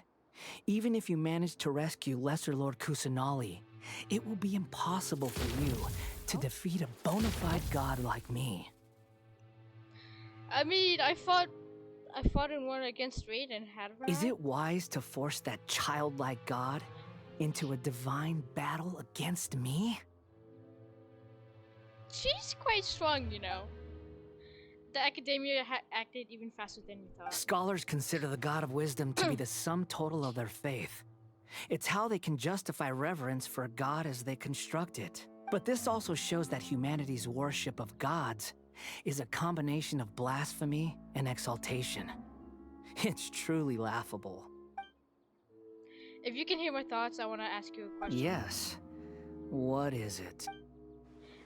Even if you manage to rescue Lesser Lord Kusanali, it will be impossible for you to defeat a bona fide god like me. I mean, I fought in one against Raiden. Is it wise to force that childlike god into a divine battle against me? She's quite strong, you know. The Academia acted even faster than we thought. Scholars consider the God of Wisdom to be the sum total of their faith. It's how they can justify reverence for a god as they construct it. But this also shows that humanity's worship of gods is a combination of blasphemy and exaltation. It's truly laughable. If you can hear my thoughts, I want to ask you a question. Yes. What is it?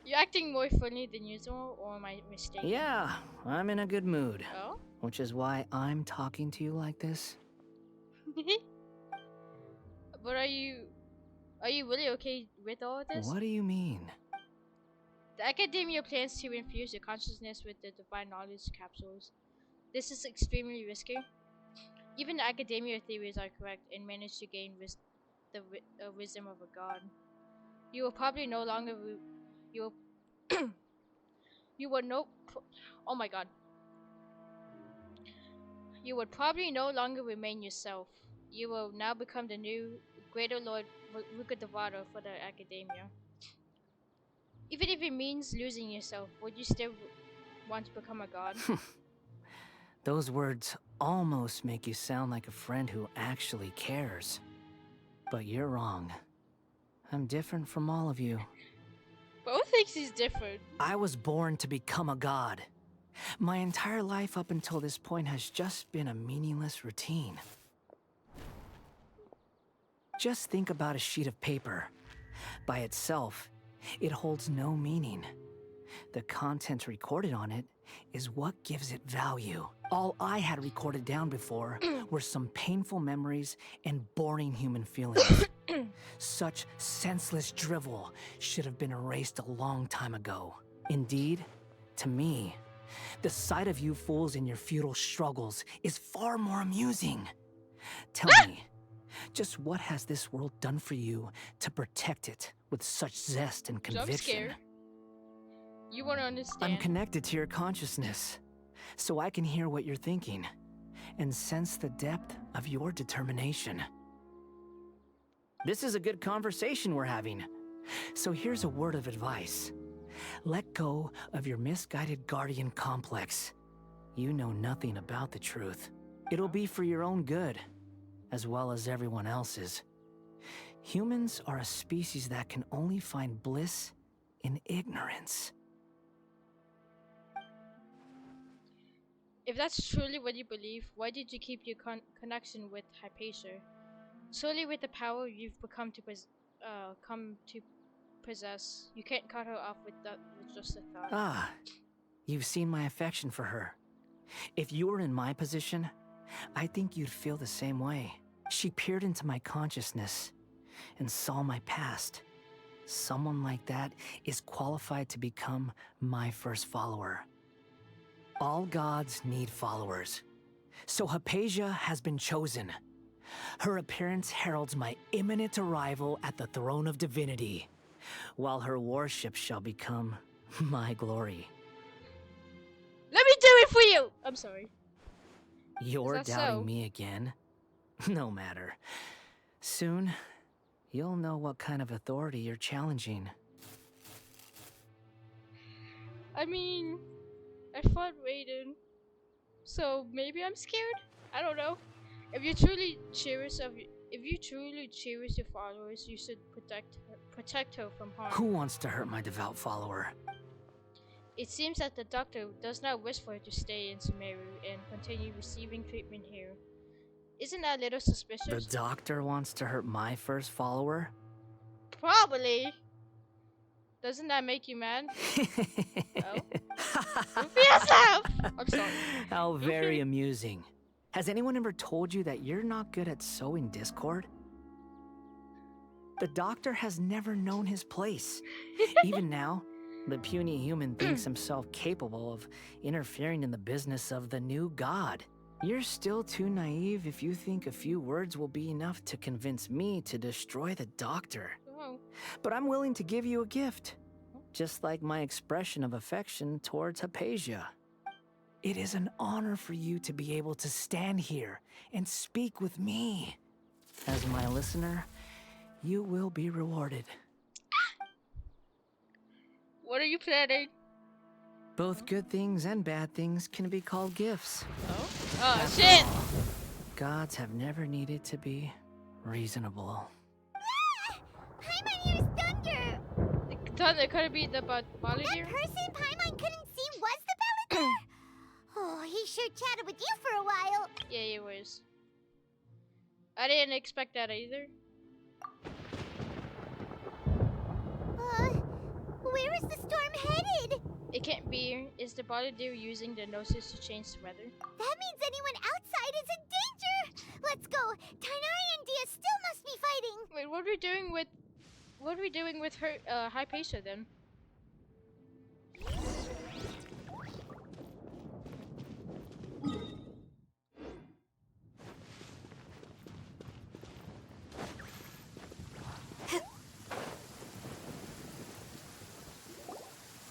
You're acting more funny than usual, or am I mistaken? Yeah, I'm in a good mood. Oh? Which is why I'm talking to you like this. But are you really okay with all of this? What do you mean? The Academia plans to infuse your consciousness with the divine knowledge capsules. This is extremely risky. Even the Academia theories are correct and manage to gain the wisdom of a god. You will probably no longer oh my god. You would probably no longer remain yourself. You will now become the new Greater Lord Rukadevara for the Academia. Even if it means losing yourself, would you still want to become a god? Those words almost make you sound like a friend who actually cares. But you're wrong. I'm different from all of you. Bo thinks he's different. I was born to become a god. My entire life up until this point has just been a meaningless routine. Just think about a sheet of paper. By itself, it holds no meaning. The content recorded on it is what gives it value. All I had recorded down before were some painful memories and boring human feelings. Such senseless drivel should have been erased a long time ago. Indeed, to me, the sight of you fools in your futile struggles is far more amusing. Tell me, just what has this world done for you to protect it with such zest and conviction? I'm scared. You want to understand? I'm connected to your consciousness, so I can hear what you're thinking and sense the depth of your determination. This is a good conversation we're having. So here's a word of advice. Let go of your misguided guardian complex. You know nothing about the truth. It'll be for your own good, as well as everyone else's. Humans are a species that can only find bliss in ignorance. If that's truly what you believe, why did you keep your connection with Hypatia? Solely with the power you've become to possess. You can't cut her off with that with just a thought. Ah, you've seen my affection for her. If you were in my position, I think you'd feel the same way. She peered into my consciousness and saw my past. Someone like that is qualified to become my first follower. All gods need followers. So Hypatia has been chosen. Her appearance heralds my imminent arrival at the throne of divinity, while her worship shall become my glory. Let me do it for you! I'm sorry. You're that doubting so? me again? No matter. Soon, you'll know what kind of authority you're challenging. I mean, I fought Raiden, so maybe I'm scared. I don't know. If you truly cherish your followers, you should protect her from harm. Who wants to hurt my devout follower? It seems that the doctor does not wish for her to stay in Sumeru and continue receiving treatment here. Isn't that a little suspicious? The doctor wants to hurt my first follower? Probably. Doesn't that make you mad? Oh? Don't be yourself! I'm sorry. How very amusing. Has anyone ever told you that you're not good at sowing discord? The doctor has never known his place. Even now, the puny human thinks himself capable of interfering in the business of the new god. You're still too naive if you think a few words will be enough to convince me to destroy the doctor. Oh. But I'm willing to give you a gift, just like my expression of affection towards Hypatia. It is an honor for you to be able to stand here and speak with me. As my listener, you will be rewarded. What are you planning? Both good things and bad things can be called gifts. Oh After shit! all, gods have never needed to be reasonable. Paimon hears thunder! Thunder, could it be the Balladeer? That person Paimon couldn't see was the Balladeer? Oh, he sure chatted with you for a while. Yeah, he was. I didn't expect that either. Where is the storm headed? It can't be. Is the Balladeer using the gnosis to change the weather? That means anyone outside is in danger! Let's go! Tainari and Dia still must be fighting! Wait, what are we doing with her, Hypatia then?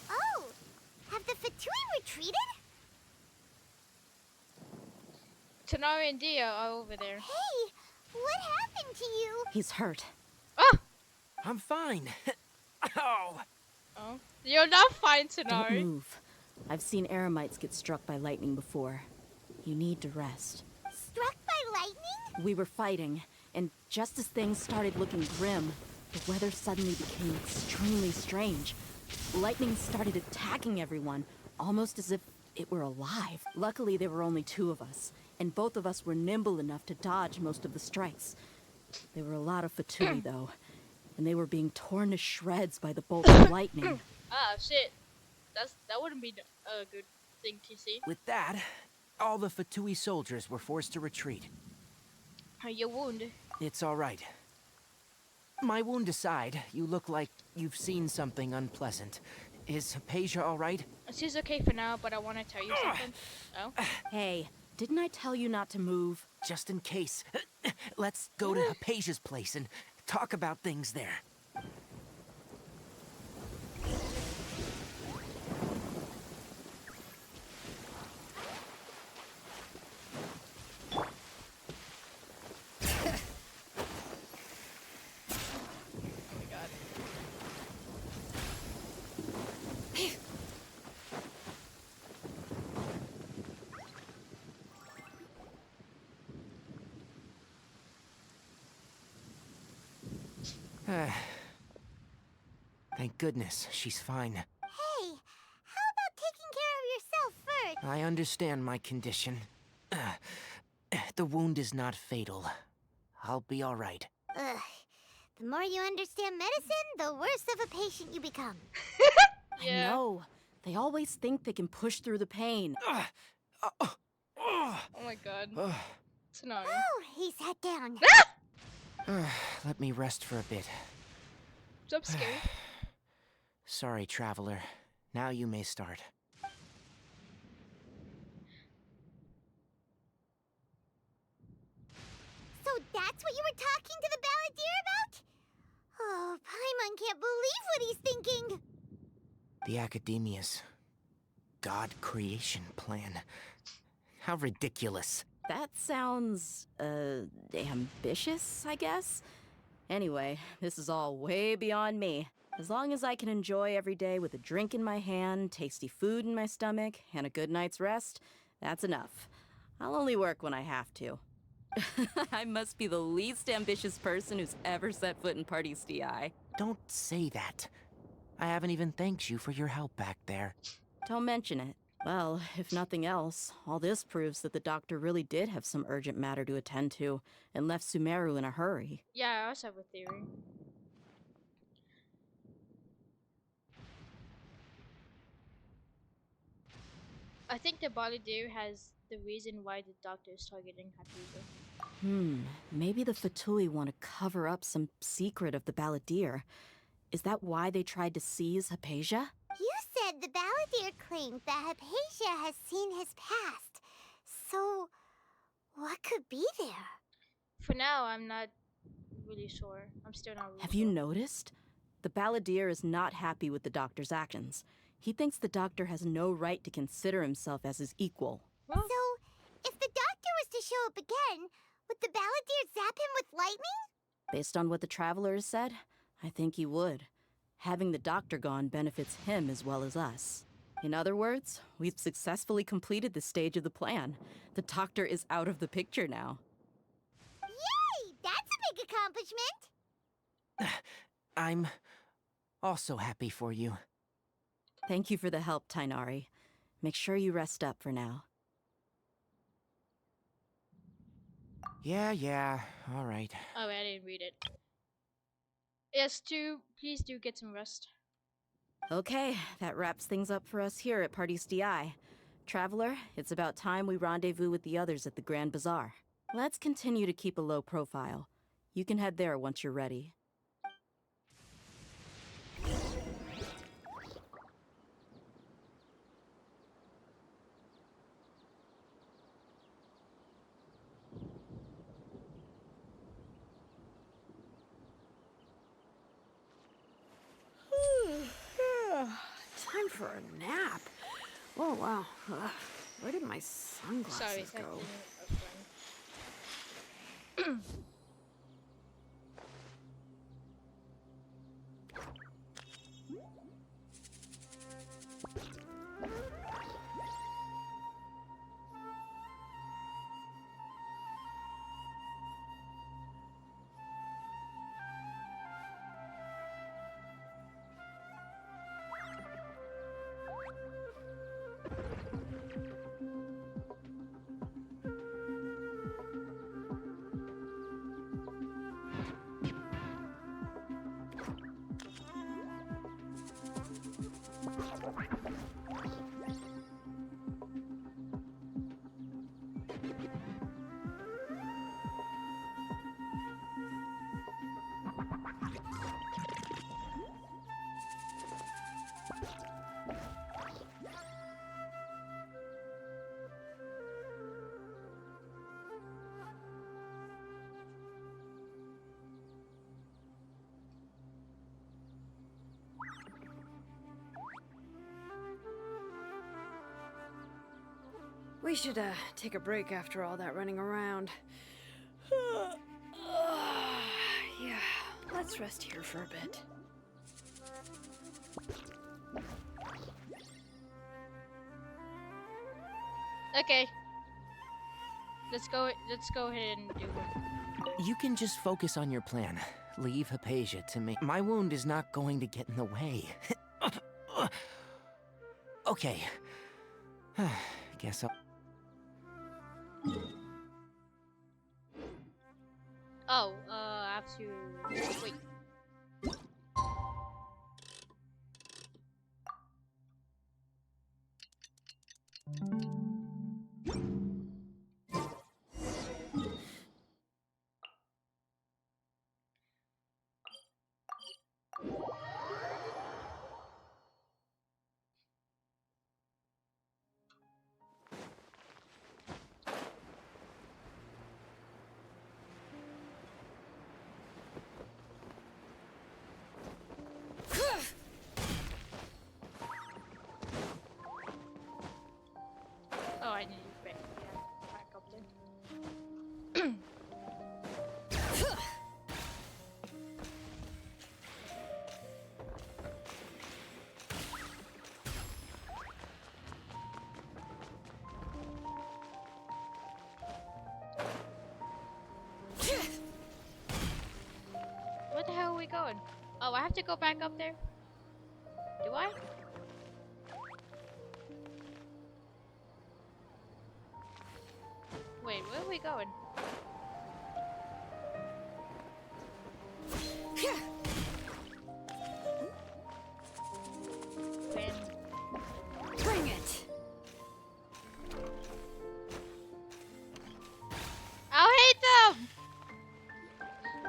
Oh! Have the Fatui retreated? Tanari and Dia are over there. Hey! What happened to you? He's hurt. I'm fine. Ow! Oh. You're not fine, Don't Tanari. move. I've seen eremites get struck by lightning before. You need to rest. Struck by lightning? We were fighting, and just as things started looking grim, the weather suddenly became extremely strange. Lightning started attacking everyone, almost as if it were alive. Luckily, there were only two of us, and both of us were nimble enough to dodge most of the strikes. There were a lot of Fatui, though, and they were being torn to shreds by the bolts of lightning. Ah, shit. That wouldn't be a good thing to see. With that, all the Fatui soldiers were forced to retreat. Your wound. It's all right. My wound aside, you look like you've seen something unpleasant. Is Hypatia all right? She's okay for now, but I want to tell you something. Oh? Hey, didn't I tell you not to move? Just in case. Let's go to Hypatia's place and talk about things there. Thank goodness, she's fine. Hey, how about taking care of yourself first? I understand my condition. The wound is not fatal. I'll be all right. Ugh, The more you understand medicine, the worse of a patient you become. I know. They always think they can push through the pain. Oh my god. Sumeru. Oh, he sat down. Let me rest for a bit. Jump scare. Sorry, traveler. Now you may start. So that's what you were talking to the balladeer about? Oh, Paimon can't believe what he's thinking. The Academia's God creation plan. How ridiculous. That sounds, ambitious, I guess? Anyway, this is all way beyond me. As long as I can enjoy every day with a drink in my hand, tasty food in my stomach, and a good night's rest, that's enough. I'll only work when I have to. I must be the least ambitious person who's ever set foot in Party's DI. Don't say that. I haven't even thanked you for your help back there. Don't mention it. Well, if nothing else, all this proves that the doctor really did have some urgent matter to attend to and left Sumeru in a hurry. Yeah, I also have a theory. I think the balladeer has the reason why the doctor is targeting Hyperia. Maybe the Fatui want to cover up some secret of the balladeer. Is that why they tried to seize Hypatia? You said the balladeer claimed that Hypatia has seen his past. So, what could be there? For now, I'm not really sure. I'm still not really Have sure. you noticed? The balladeer is not happy with the doctor's actions. He thinks the doctor has no right to consider himself as his equal. So, if the doctor was to show up again, would the balladeer zap him with lightning? Based on what the traveler has said, I think he would. Having the doctor gone benefits him as well as us. In other words, we've successfully completed this stage of the plan. The doctor is out of the picture now. Yay! That's a big accomplishment! I'm also happy for you. Thank you for the help, Tainari. Make sure you rest up for now. Yeah, all right. Oh, I didn't read it. Yes, please do get some rest. Okay, that wraps things up for us here at Party's DI. Traveler, it's about time we rendezvous with the others at the Grand Bazaar. Let's continue to keep a low profile. You can head there once you're ready. Time for a nap. Oh, wow. Ugh. Where did my sunglasses Sorry, go? We should, take a break after all that running around. Yeah, let's rest here for a bit. Okay. Let's go ahead and do it. You can just focus on your plan. Leave Hypatia to me. My wound is not going to get in the way. Okay. Guess I'll... Oh, I have to... Wait. going? Oh, I have to go back up there? Do I? Wait, where are we going? Bring it! I'll hate them!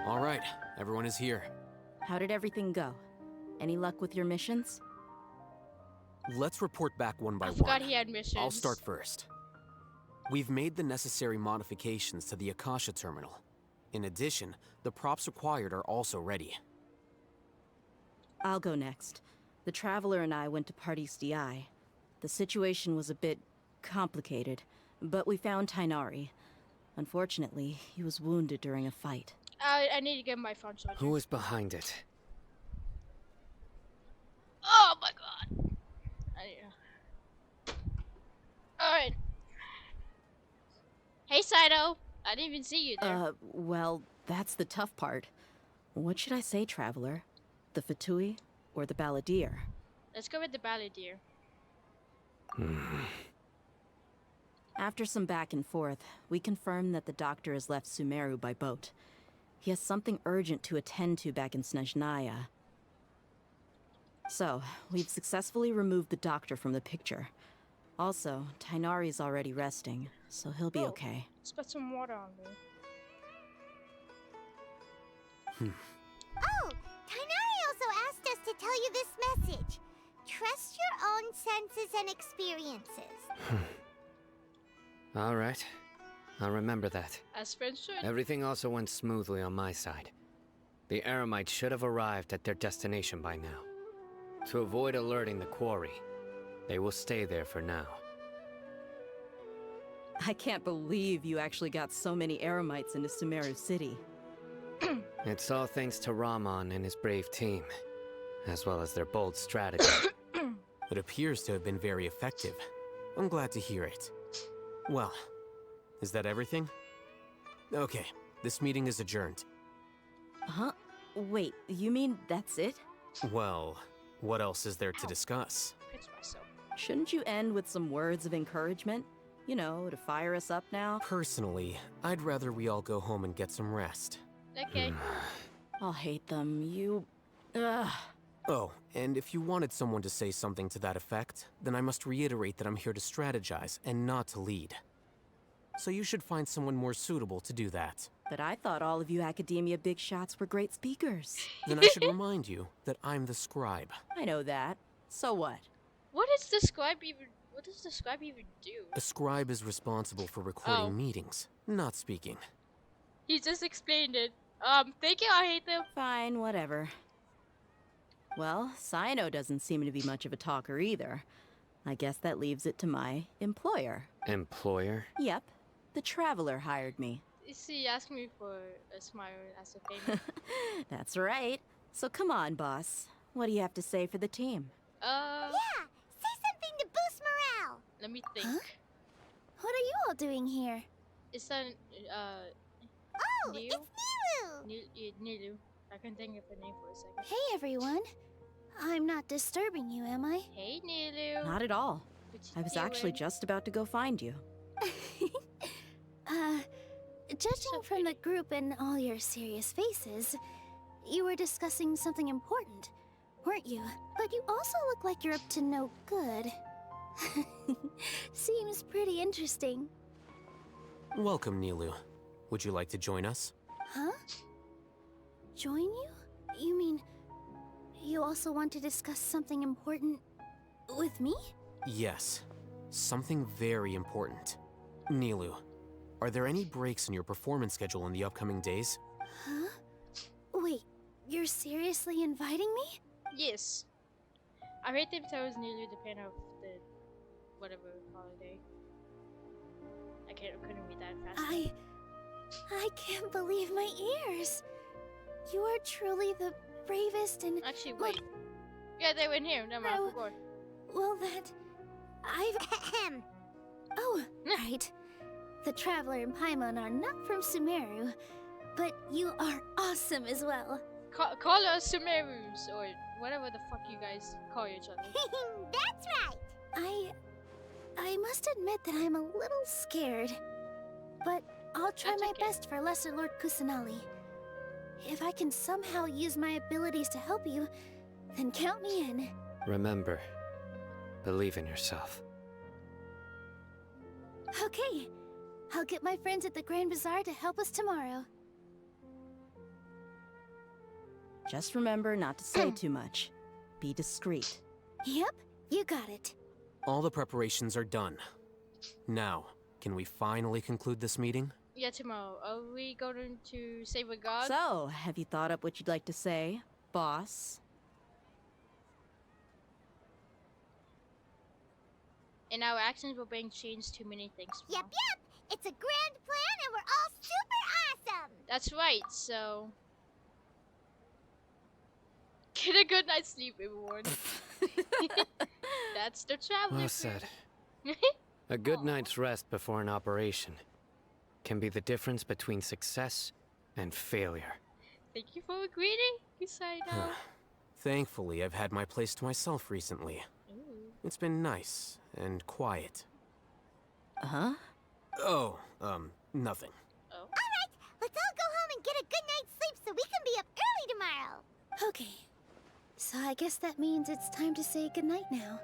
All right, everyone is here. How did everything go? Any luck with your missions? Let's report back one by I one. forgot he had missions. I'll start first. We've made the necessary modifications to the Akasha terminal. In addition, the props required are also ready. I'll go next. The Traveler and I went to Party's DI. The situation was a bit complicated, but we found Tainari. Unfortunately, he was wounded during a fight. I need to get my phone charger. Who is behind it? Oh my god! Alright. Hey, Saito! I didn't even see you there. Well, that's the tough part. What should I say, Traveler? The Fatui or the Balladeer? Let's go with the Balladeer. After some back and forth, we confirmed that the doctor has left Sumeru by boat. He has something urgent to attend to back in Snezhnaya. So, we've successfully removed the doctor from the picture. Also, Tainari's already resting, so he'll be okay. Let's put some water on me. Oh, Tainari also asked us to tell you this message. Trust your own senses and experiences. All right. I'll remember that. As friends should. Everything also went smoothly on my side. The Eremites should have arrived at their destination by now. To avoid alerting the quarry, they will stay there for now. I can't believe you actually got so many Eremites into Sumeru City. It's all thanks to Rahman and his brave team, as well as their bold strategy. It appears to have been very effective. I'm glad to hear it. Well, is that everything? Okay, this meeting is adjourned. Huh? Wait, you mean that's it? Well, what else is there to discuss? Shouldn't you end with some words of encouragement? You know, to fire us up now? Personally, I'd rather we all go home and get some rest. Okay. I'll hate them. You... Ugh. Oh, and if you wanted someone to say something to that effect, then I must reiterate that I'm here to strategize and not to lead. So you should find someone more suitable to do that. But I thought all of you academia big shots were great speakers. Then I should remind you that I'm the scribe. I know that. So what? What does the scribe even do? A scribe is responsible for recording Oh. meetings, not speaking. He just explained it. Thank you, I hate them. Fine, whatever. Well, Sino doesn't seem to be much of a talker either. I guess that leaves it to my employer. Employer? Yep. The Traveler hired me. She asked me for a smile as a payment. That's right. So come on, boss. What do you have to say for the team? Yeah, say something to boost morale. Let me think. What are you all doing here? Is that, Oh, Nilu? it's Nilu. Nilu. I can think of her name for a second. Hey, everyone. I'm not disturbing you, am I? Hey, Nilu. Not at all. What you I was actually doing? just about to go find you. Judging from the group and all your serious faces, you were discussing something important, weren't you? But you also look like you're up to no good. Seems pretty interesting. Welcome, Nilu. Would you like to join us? Huh? Join you? You mean you also want to discuss something important with me? Yes. Something very important. Nilu, are there any breaks in your performance schedule in the upcoming days? Huh? Wait, you're seriously inviting me? Yes. I rate them towards Nilu depending on the whatever holiday. I couldn't read that fast. I can't believe my ears. You are truly the bravest and... Actually, wait. Yeah, they went here. Never mind, I forgot. Well, that... I've... Oh, right. The Traveler and Paimon are not from Sumeru, but you are awesome as well. Call us Sumerus or whatever the fuck you guys call each other. That's right. I must admit that I'm a little scared, but I'll try my best for Lesser Lord Kusanali. If I can somehow use my abilities to help you, then count me in. Remember, believe in yourself. Okay, I'll get my friends at the Grand Bazaar to help us tomorrow. Just remember not to say too much. Be discreet. Yep, you got it. All the preparations are done. Now, can we finally conclude this meeting? Yeah, tomorrow. Are we going to save a god? So, have you thought up what you'd like to say, boss? And our actions will bring change to many things. Yep. It's a grand plan and we're all super awesome. That's right, so... Get a good night's sleep, everyone. That's the traveler. Well said. A good night's rest before an operation can be the difference between success and failure. Thank you for agreeing, Kusaino. Thankfully, I've had my place to myself recently. It's been nice and quiet. Huh? Oh, nothing. Alright, let's all go home and get a good night's sleep so we can be up early tomorrow. Okay, so I guess that means it's time to say goodnight now.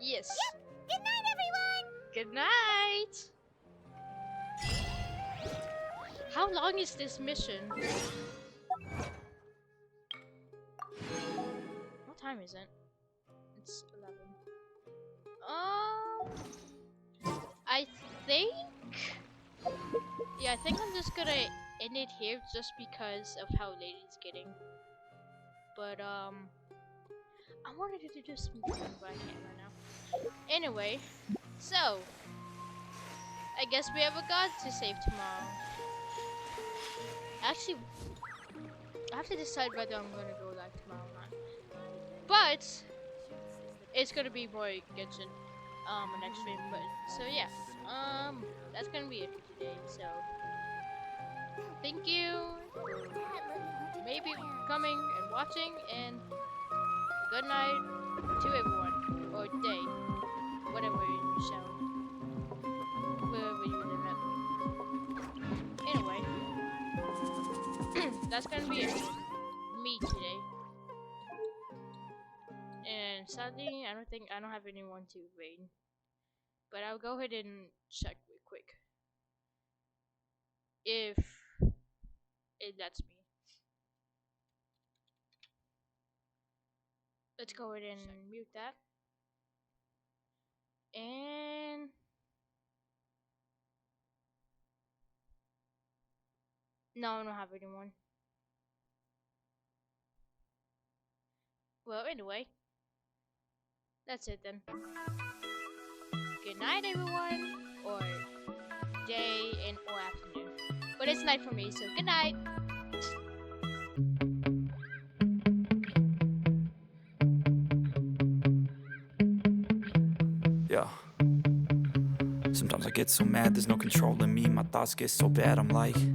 Yes. Yep. Good night, everyone. Good night. How long is this mission? What time is it? It's 11. I think... Yeah, I think I'm just gonna end it here just because of how late it's getting. But, I wanted to do this movie, but I can't right now. Anyway, so... I guess we have a god to save tomorrow. Actually, I have to decide whether I'm gonna go live tomorrow or not. But it's gonna be more Genshin next stream. But so yeah, that's gonna be it for today. So thank you for maybe coming and watching, and good night to everyone, or day, whatever you shall, wherever you live at. Anyway, that's gonna be it for me today. And sadly, I don't have anyone to raid. But I'll go ahead and check real quick if it lets me. Let's go ahead and mute that. And no, I don't have anyone. Well, anyway, that's it then. Good night, everyone, or day and or afternoon. But it's night for me, so good night. Yeah. Sometimes I get so mad, there's no controlling me. My thoughts get so bad, I'm like,